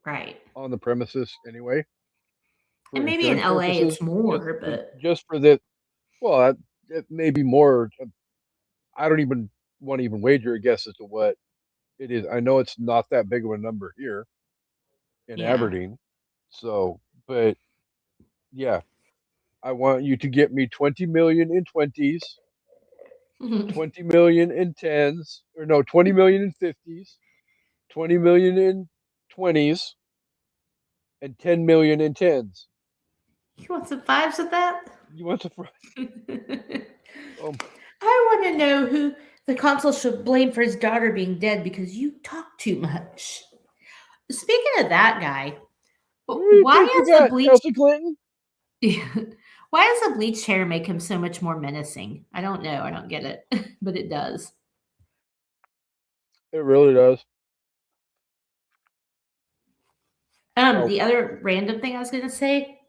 Speaker 3: Right.
Speaker 1: on the premises anyway,
Speaker 3: And
Speaker 1: for
Speaker 3: maybe in
Speaker 1: insurance
Speaker 3: LA
Speaker 1: purposes.
Speaker 3: it's more, but
Speaker 1: Just for that. Well, it may be more. I don't even want to even wager a guess as to what it is. I know it's not that big of a number here in
Speaker 3: yeah.
Speaker 1: Aberdeen. So, but yeah, I want you to get me 20 million in 20s, 20 million in 10s, or no, 20 million in 50s, 20 million in 20s, and 10 million in 10s.
Speaker 3: You want some fives with that?
Speaker 1: You want to? Um,
Speaker 3: I want to know who the consul should blame for his daughter being dead because you talk too much. Speaking of that guy,
Speaker 1: who do you
Speaker 3: why
Speaker 1: think you
Speaker 3: is the
Speaker 1: got,
Speaker 3: bleach
Speaker 1: Chelsea Clinton?
Speaker 3: why does the bleached hair make him so much more menacing? I don't know. I don't get it, but it does.
Speaker 1: It really does. So,
Speaker 3: The other random thing I was gonna say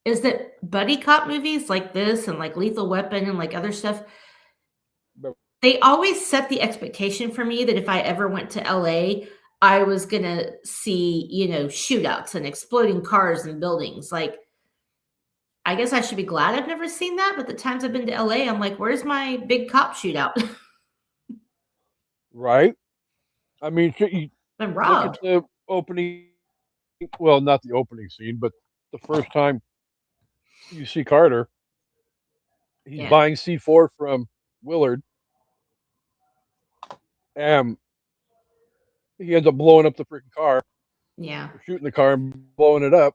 Speaker 3: is that buddy cop movies like this and like Lethal Weapon and like other stuff,
Speaker 1: but
Speaker 3: they always set the expectation for me that if I ever went to LA, I was gonna see, shootouts and exploding cars and buildings. Like, I guess I should be glad I've never seen that, but the times I've been to LA, I'm like, where's my big cop shootout?
Speaker 1: right? I mean, you
Speaker 3: I'm
Speaker 1: look at
Speaker 3: robbed.
Speaker 1: the opening. Well, not the opening scene, but the first time you see Carter, he's
Speaker 3: Yeah.
Speaker 1: buying C4 from Willard, and he ends up blowing up the freaking car,
Speaker 3: Yeah.
Speaker 1: or shooting the car and blowing it up.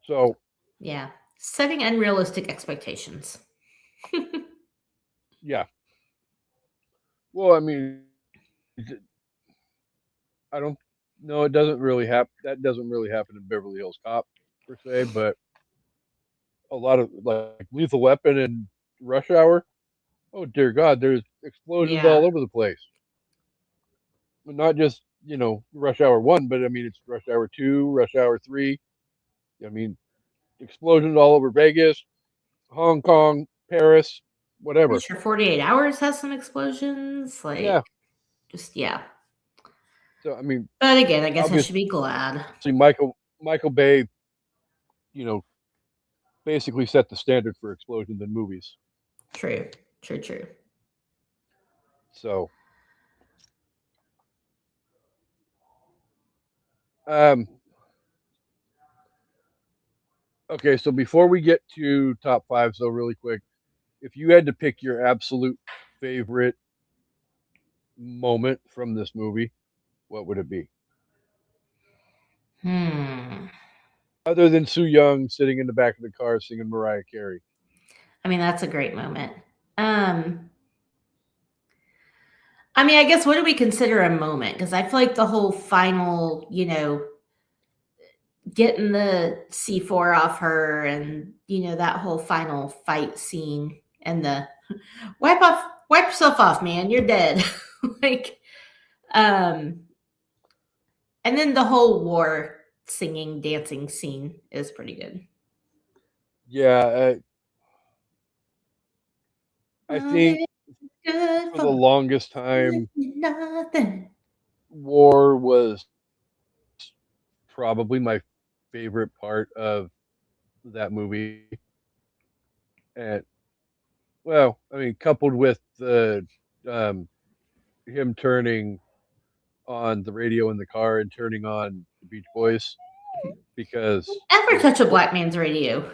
Speaker 1: So,
Speaker 3: Yeah. Setting unrealistic expectations.
Speaker 1: yeah. Well, I mean, I don't know. It doesn't really happen. That doesn't really happen in Beverly Hills Cop per se, but a lot of like Lethal Weapon and Rush Hour. Oh dear God, there's explosions
Speaker 3: Yeah.
Speaker 1: all over the place. Not just Rush Hour 1, but I mean it's Rush Hour 2, Rush Hour 3. I mean explosions all over Vegas, Hong Kong, Paris,
Speaker 3: Pretty
Speaker 1: whatever.
Speaker 3: sure 48 Hours has some explosions.
Speaker 1: Yeah.
Speaker 3: Like, just, yeah.
Speaker 1: So I mean,
Speaker 3: But again, I guess I
Speaker 1: obviously
Speaker 3: should be glad.
Speaker 1: Michael Bay, you know, basically set the standard for explosions in movies.
Speaker 3: True. True, true.
Speaker 1: So, um, okay. So before we get to top five, so really quick, if you had to pick your absolute favorite moment from this movie, what would it be?
Speaker 3: Hmm.
Speaker 1: Other than Sue Young sitting in the back of the car singing Mariah Carey.
Speaker 3: I mean, that's a great moment. Um, I mean, I guess what do we consider a moment? Because I feel like the whole final, getting the C4 off her and, that whole final fight scene and the wipe yourself off, man, you're dead. Like, um, and then the whole war singing, dancing scene is pretty good.
Speaker 1: Yeah, I think
Speaker 3: Nothing good
Speaker 1: for the
Speaker 3: for
Speaker 1: longest time,
Speaker 3: nothing.
Speaker 1: War was probably my favorite part of that movie. And well, I mean, coupled with the um, him turning on the radio in the car and turning on the Beach Boys, because
Speaker 3: Ever touch a black man's radio?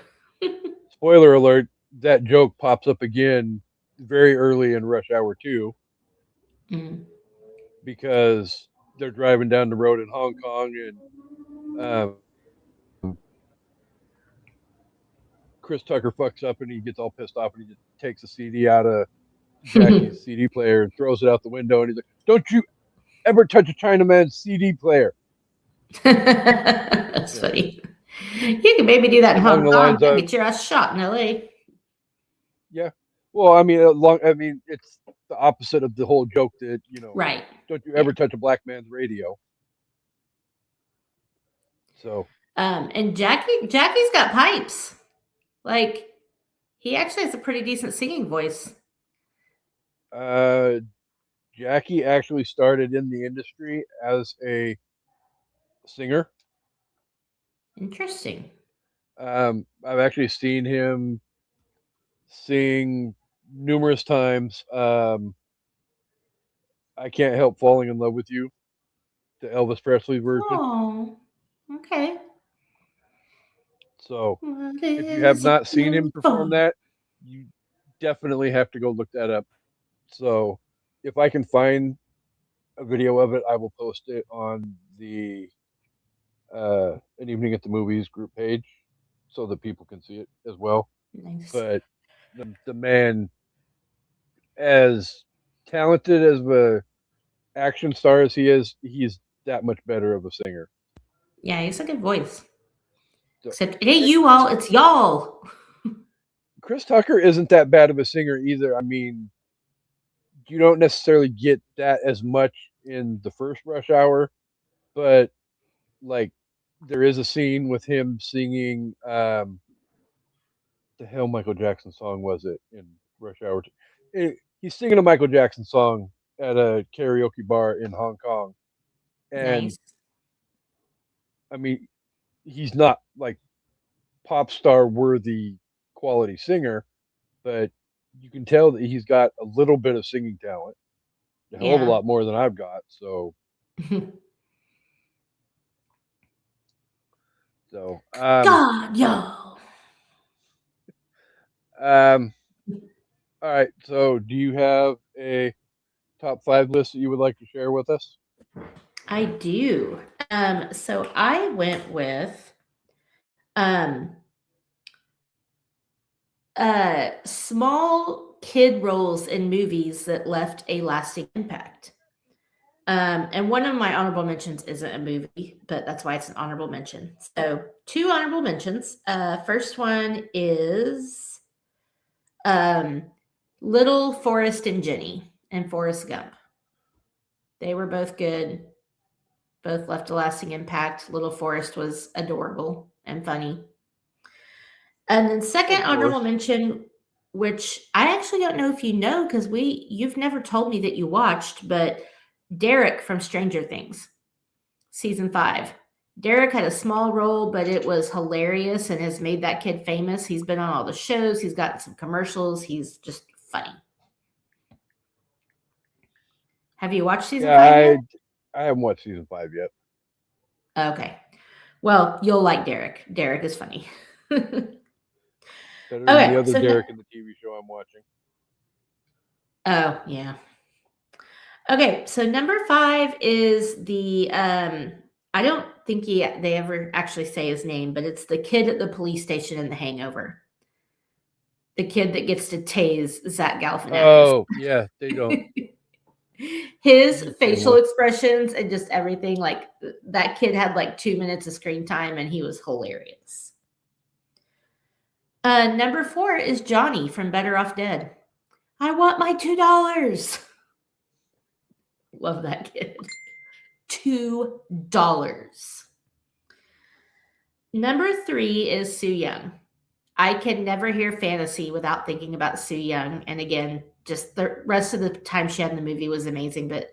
Speaker 1: spoiler alert, that joke pops up again very early in Rush Hour 2
Speaker 3: Mm.
Speaker 1: because they're driving down the road in Hong Kong and Chris Tucker fucks up and he gets all pissed off and he just takes a CD out of Jackie's CD player and throws it out the window and he's like, "Don't you ever touch a Chinaman's CD player."
Speaker 3: That's
Speaker 1: Yeah.
Speaker 3: funny. You can maybe do that in
Speaker 1: Along
Speaker 3: Hong
Speaker 1: the
Speaker 3: Kong.
Speaker 1: lines
Speaker 3: Don't
Speaker 1: of,
Speaker 3: get your ass shot in LA.
Speaker 1: yeah. Well, I mean, it's the opposite of the whole joke that,
Speaker 3: Right.
Speaker 1: don't you
Speaker 3: Yeah.
Speaker 1: ever touch a black man's radio. So,
Speaker 3: And Jackie's got pipes. Like, he actually has a pretty decent singing voice.
Speaker 1: Jackie actually started in the industry as a singer.
Speaker 3: Interesting.
Speaker 1: I've actually seen him sing numerous times. I Can't Help Falling in Love with You, the Elvis Presley version.
Speaker 3: Oh, okay.
Speaker 1: So,
Speaker 3: What
Speaker 1: if you have
Speaker 3: is
Speaker 1: not seen
Speaker 3: your
Speaker 1: him perform
Speaker 3: fault?
Speaker 1: that, you definitely have to go look that up. So, if I can find a video of it, I will post it on the An Evening at the Movies group page so that people can see it as well.
Speaker 3: Nice.
Speaker 1: But the man, as talented as the action star as he is, he's that much better of a singer.
Speaker 3: Yeah, he's a good voice.
Speaker 1: So,
Speaker 3: Except it ain't you all, it's y'all.
Speaker 1: Chris Tucker isn't that bad of a singer either. I mean, you don't necessarily get that as much in the first Rush Hour, but like there is a scene with him singing the hell Michael Jackson song was it in Rush Hour 2? He's singing a Michael Jackson song at a karaoke bar in Hong Kong. And
Speaker 3: Nice.
Speaker 1: I mean, he's not like pop star worthy quality singer, but you can tell that he's got a little bit of singing talent, a hell of a
Speaker 3: Yeah.
Speaker 1: lot more than I've got. So,
Speaker 3: God, y'all.
Speaker 1: all right. So, do you have a top 5 list that you would like to share with us?
Speaker 3: I do. So I went with small kid roles in movies that left a lasting impact. And one of my honorable mentions isn't a movie, but that's why it's an honorable mention. So 2 honorable mentions. First one is Little Forrest and Jenny and Forrest Gump. They were both good. Both left a lasting impact. Little Forrest was adorable and funny. And then second honorable mention, which I actually don't know if you know because you've never told me that you watched, but Derek from Stranger Things, season 5. Derek had a small role, but it was hilarious and has made that kid famous. He's been on all the shows. He's gotten some commercials. He's just funny. Have you watched season 5 yet?
Speaker 1: I haven't watched season 5 yet.
Speaker 3: Okay. Well, you'll like Derek. Derek is funny.
Speaker 1: Better than the other Derek in the TV show I'm watching.
Speaker 3: Oh, yeah. Okay, so number 5 is the I don't think they ever actually say his name, but it's the kid at the police station in The Hangover. The kid that gets to tase Zach Galifianakis.
Speaker 1: Oh, yeah, they don't.
Speaker 3: His facial expressions and just everything, like that kid had like 2 minutes of screen time and he was hilarious. Number 4 is Johnny from Better Off Dead. I want my $2. Love that kid. $2. Number 3 is Sue Young. I can never hear Fantasy without thinking about Sue Young. And again, just the rest of the time she had in the movie was amazing, but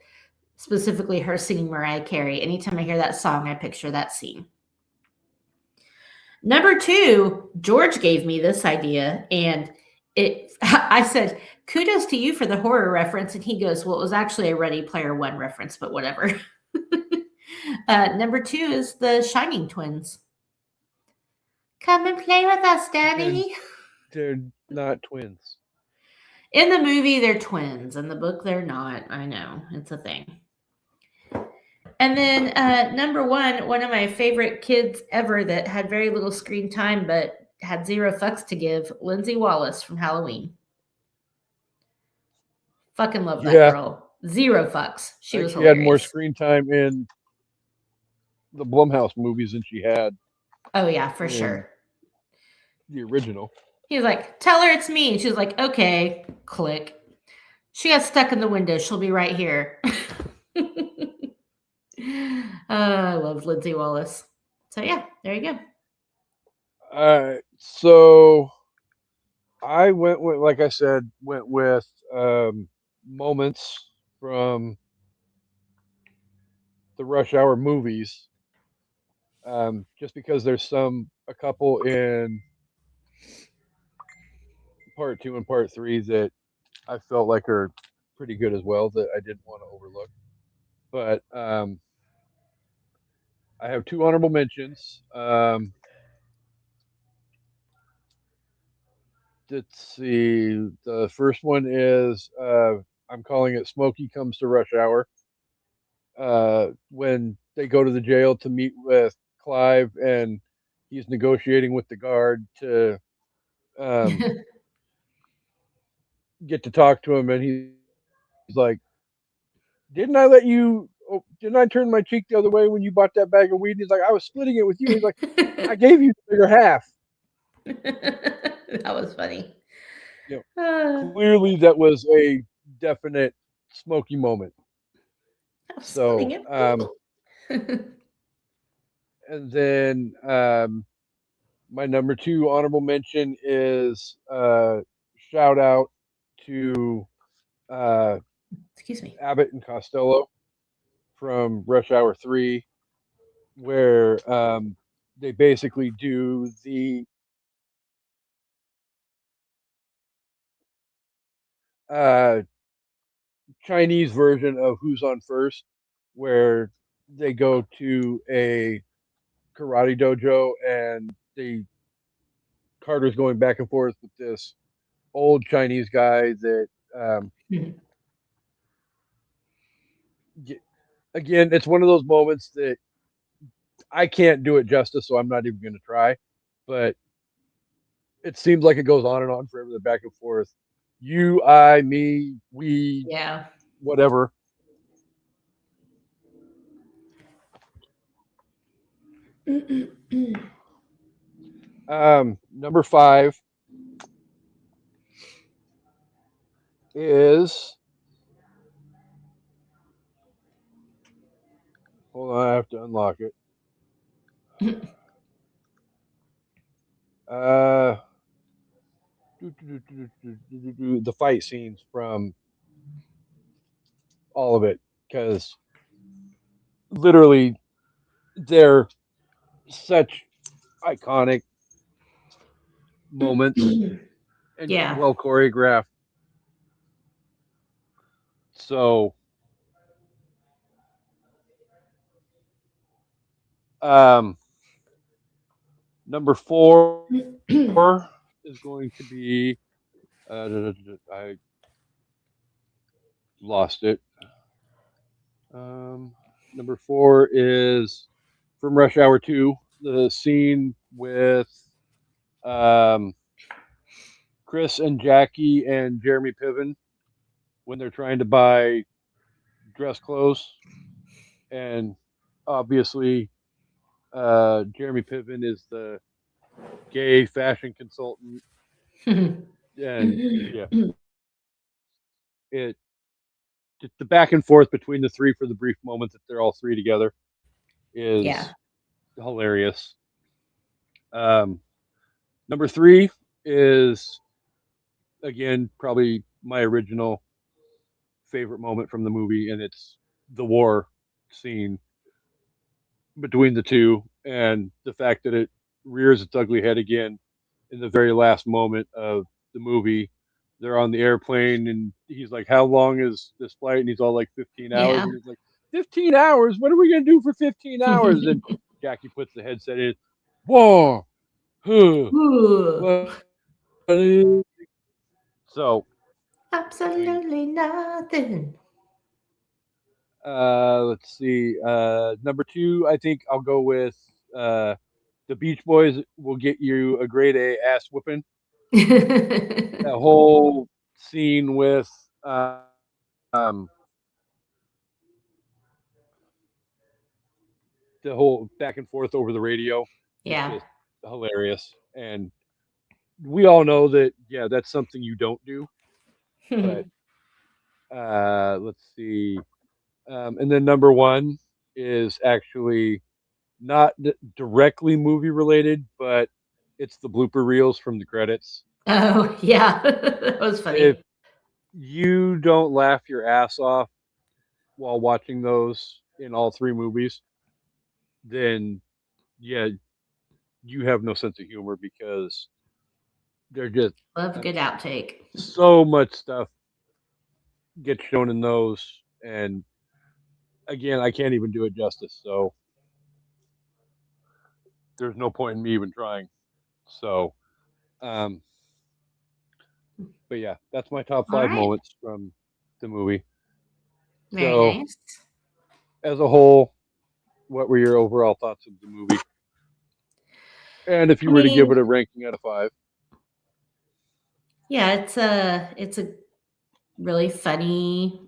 Speaker 3: specifically her singing Mariah Carey. Anytime I hear that song, I picture that scene. Number 2, George gave me this idea, and I said, kudos to you for the horror reference. And he goes, well, it was actually a Ready Player One reference, but whatever. Number 2 is the Shining Twins. Come and play with us, Daddy.
Speaker 1: They're not twins.
Speaker 3: In the movie, they're twins. In the book, they're not. I know. It's a thing. And then number one of my favorite kids ever that had very little screen time but had zero fucks to give, Lindsay Wallace from Halloween. Fucking love that girl. Zero fucks. She was
Speaker 1: She had more
Speaker 3: hilarious.
Speaker 1: screen time in the Blumhouse movies than she had
Speaker 3: Oh, yeah, for sure.
Speaker 1: the original.
Speaker 3: He was like, tell her it's me. And she was like, okay, click. She got stuck in the window. She'll be right here. I love Lindsay Wallace. So, yeah, there you go.
Speaker 1: All right. So I went with, like I said, moments from the Rush Hour movies. Just because there's a couple in part 2 and part 3 that I felt like are pretty good as well that I didn't want to overlook. But I have 2 honorable mentions. Let's see. The first one is I'm calling it Smokey Comes to Rush Hour. When they go to the jail to meet with Clive and he's negotiating with the guard to get to talk to him, and he's like, didn't I turn my cheek the other way when you bought that bag of weed? He's like, I was splitting it with you. He's like, I gave you the bigger half.
Speaker 3: That was funny.
Speaker 1: Clearly that was a definite Smokey moment. So, and then my number 2 honorable mention is shout out to
Speaker 3: excuse me,
Speaker 1: Abbott and Costello from Rush Hour 3, where they basically do the Chinese version of Who's on First, where they go to a karate dojo and Carter's going back and forth with this old Chinese guy that again, it's one of those moments that I can't do it justice, so I'm not even going to try. But it seems like it goes on and on forever, the back and forth. You, I, me, we, whatever. Number 5 is, hold on, I have to unlock it. The fight scenes from all of it, because literally they're such iconic moments and well choreographed. So number 4 is going to be I lost it. Number 4 is from Rush Hour 2, the scene with Chris and Jackie and Jeremy Piven when they're trying to buy dress clothes, and obviously Jeremy Piven is the gay fashion consultant, and the back and forth between the 3 for the brief moment that they're all 3 together is hilarious. Number 3 is, again, probably my original favorite moment from the movie, and it's the war scene between the 2 and the fact that it rears its ugly head again in the very last moment of the movie. They're on the airplane and he's like, how long is this flight? And he's all like 15 hours. And he's like, 15 hours? What are we going to do for 15 hours? And Jackie puts the headset in. Whoa. So,
Speaker 3: Absolutely nothing.
Speaker 1: let's see. Number two, I think I'll go with the Beach Boys. Will get you a grade A ass whooping. That whole scene with um, the whole back and forth over the radio is
Speaker 3: Yeah.
Speaker 1: just hilarious. And we all know that, yeah, that's something you don't do. But let's see. And then number one is actually not directly movie related, but it's the blooper reels from the credits.
Speaker 3: Oh, yeah. That was
Speaker 1: If
Speaker 3: funny.
Speaker 1: you don't laugh your ass off while watching those in all three movies, then yeah, you have no sense of humor because they're just
Speaker 3: Love a
Speaker 1: I
Speaker 3: good
Speaker 1: mean,
Speaker 3: outtake.
Speaker 1: so much stuff gets shown in those, and again, I can't even do it justice. So there's no point in me even trying. So, um, but yeah, that's my top
Speaker 3: All
Speaker 1: five
Speaker 3: right.
Speaker 1: moments from the movie.
Speaker 3: Very
Speaker 1: So
Speaker 3: nice.
Speaker 1: as a whole, what were your overall thoughts of the movie? And if
Speaker 3: I
Speaker 1: you were to give
Speaker 3: mean,
Speaker 1: it a ranking out of five,
Speaker 3: yeah, it's a really funny,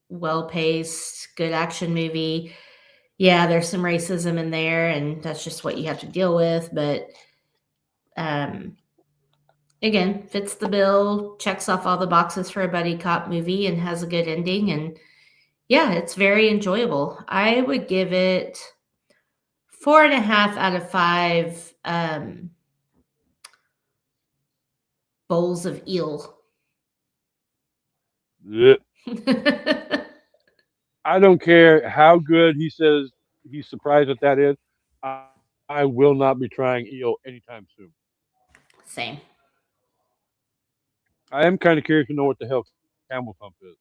Speaker 3: well paced, good action movie. Yeah, there's some racism in there, and that's just what you have to deal with. But um, again, fits the bill, checks off all the boxes for a buddy cop movie, and has a good ending. And yeah, it's very enjoyable. I would give it 4.5 out of 5 bowls of eel.
Speaker 1: bleh, I don't care how good he says he's surprised that is. I, I will not be trying eel anytime soon.
Speaker 3: Same.
Speaker 1: I am kind of curious to know what the hell camel thump is.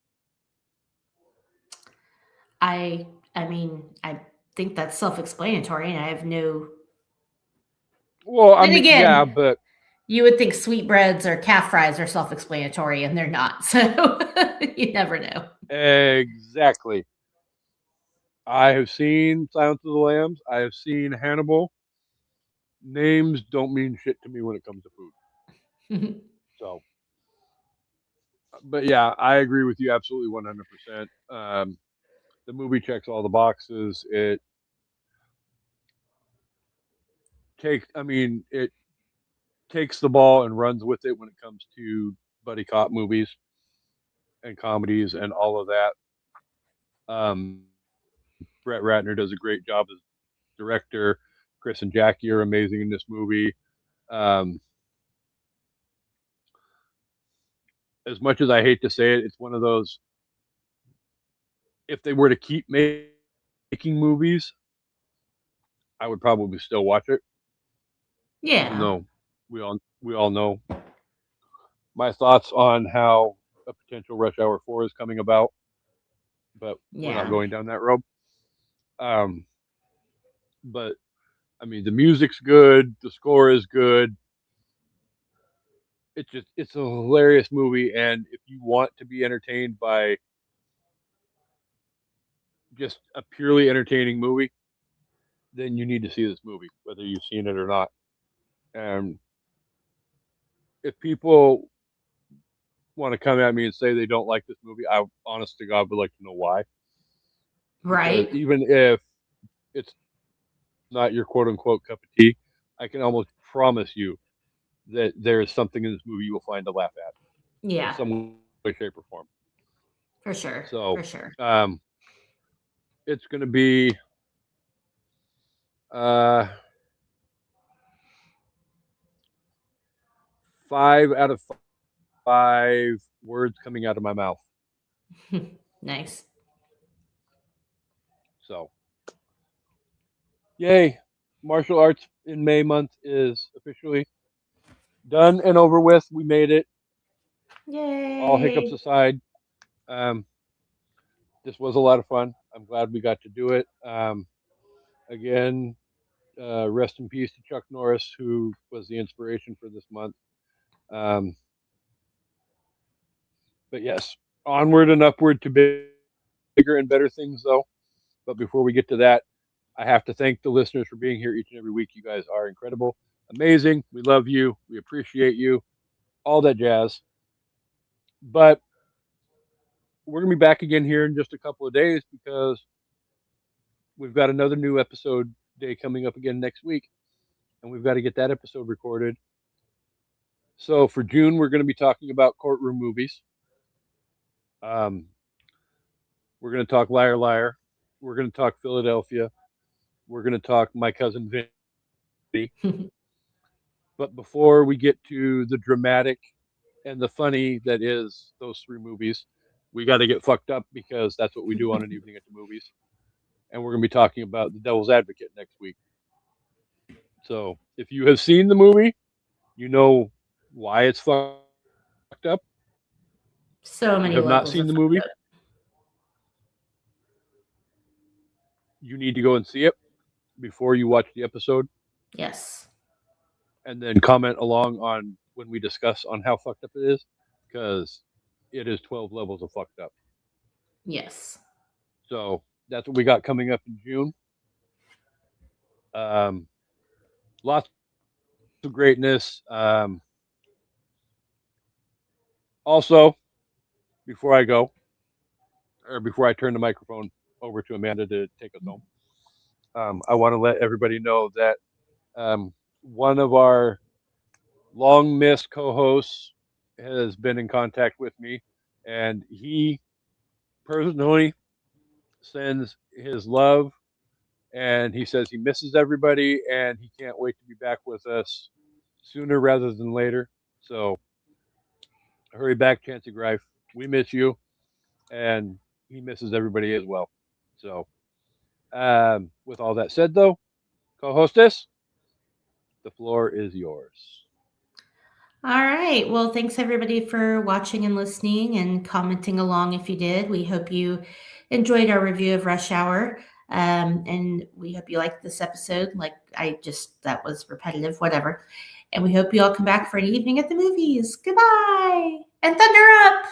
Speaker 3: I mean, I think that's self-explanatory, and I have no.
Speaker 1: Well, I
Speaker 3: Then
Speaker 1: mean, yeah,
Speaker 3: again,
Speaker 1: but
Speaker 3: you would think sweetbreads or calf fries are self-explanatory, and they're not. So you never know.
Speaker 1: exactly. I have seen Silence of the Lambs. I have seen Hannibal. Names don't mean shit to me when it comes to food. So, but yeah, I agree with you absolutely 100%. The movie checks all the boxes. It takes the ball and runs with it when it comes to buddy cop movies and comedies and all of that. Brett Ratner does a great job as director. Chris and Jackie are amazing in this movie. Um, as much as I hate to say it, it's one of those. If they were to keep making movies, I would probably still watch it, even
Speaker 3: Yeah.
Speaker 1: though we all know my thoughts on how a potential Rush Hour 4 is coming about, but we're not
Speaker 3: Yeah.
Speaker 1: going down that road. Um, but I mean, the music's good, the score is good. It's a hilarious movie, and if you want to be entertained by just a purely entertaining movie, then you need to see this movie, whether you've seen it or not. And if people want to come at me and say they don't like this movie, I honest to God would like to know why. Because
Speaker 3: Right.
Speaker 1: even if it's not your quote unquote cup of tea, I can almost promise you that there is something in this movie you will find to laugh at in some
Speaker 3: Yeah.
Speaker 1: way, shape, or form.
Speaker 3: For
Speaker 1: So
Speaker 3: sure. For sure.
Speaker 1: it's going to be uh, 5 out of 5 words coming out of my mouth.
Speaker 3: Nice.
Speaker 1: So, yay! Martial arts in May month is officially done and over with. We made it. All hiccups
Speaker 3: Yay.
Speaker 1: aside, um, this was a lot of fun. I'm glad we got to do it. Again, rest in peace to Chuck Norris, who was the inspiration for this month. Um, But yes, onward and upward to bigger and better things, though. But before we get to that, I have to thank the listeners for being here each and every week. You guys are incredible, amazing. We love you. We appreciate you. All that jazz. But we're going to be back again here in just a couple of days because we've got another new episode day coming up again next week. And we've got to get that episode recorded. So for June, we're going to be talking about courtroom movies. We're going to talk Liar Liar. We're going to talk Philadelphia. We're going to talk My Cousin Vinny. But before we get to the dramatic and the funny that is those three movies, we got to get fucked up because that's what we do on an evening at the movies. And we're going to be talking about The Devil's Advocate next week. So if you have seen the movie, you know why it's fucked up.
Speaker 3: So many.
Speaker 1: If you have not
Speaker 3: levels
Speaker 1: seen
Speaker 3: of
Speaker 1: the movie,
Speaker 3: fucked up.
Speaker 1: you need to go and see it before you watch the episode,
Speaker 3: Yes.
Speaker 1: and then comment along on when we discuss on how fucked up it is, because it is 12 levels of fucked up.
Speaker 3: Yes.
Speaker 1: So that's what we got coming up in June. Lots of greatness. Also, before I go, or before I turn the microphone over to Amanda to take us home, I want to let everybody know that one of our long missed co-hosts has been in contact with me, and he personally sends his love, and he says he misses everybody and he can't wait to be back with us sooner rather than later. So hurry back, Chancey Greif. We miss you, and he misses everybody as well. So with all that said, though, co-hostess, the floor is yours.
Speaker 3: All right. Well, thanks everybody for watching and listening and commenting along if you did. We hope you enjoyed our review of Rush Hour. And we hope you liked this episode. That was repetitive, whatever. And we hope you all come back for an evening at the movies. Goodbye. And thunder up.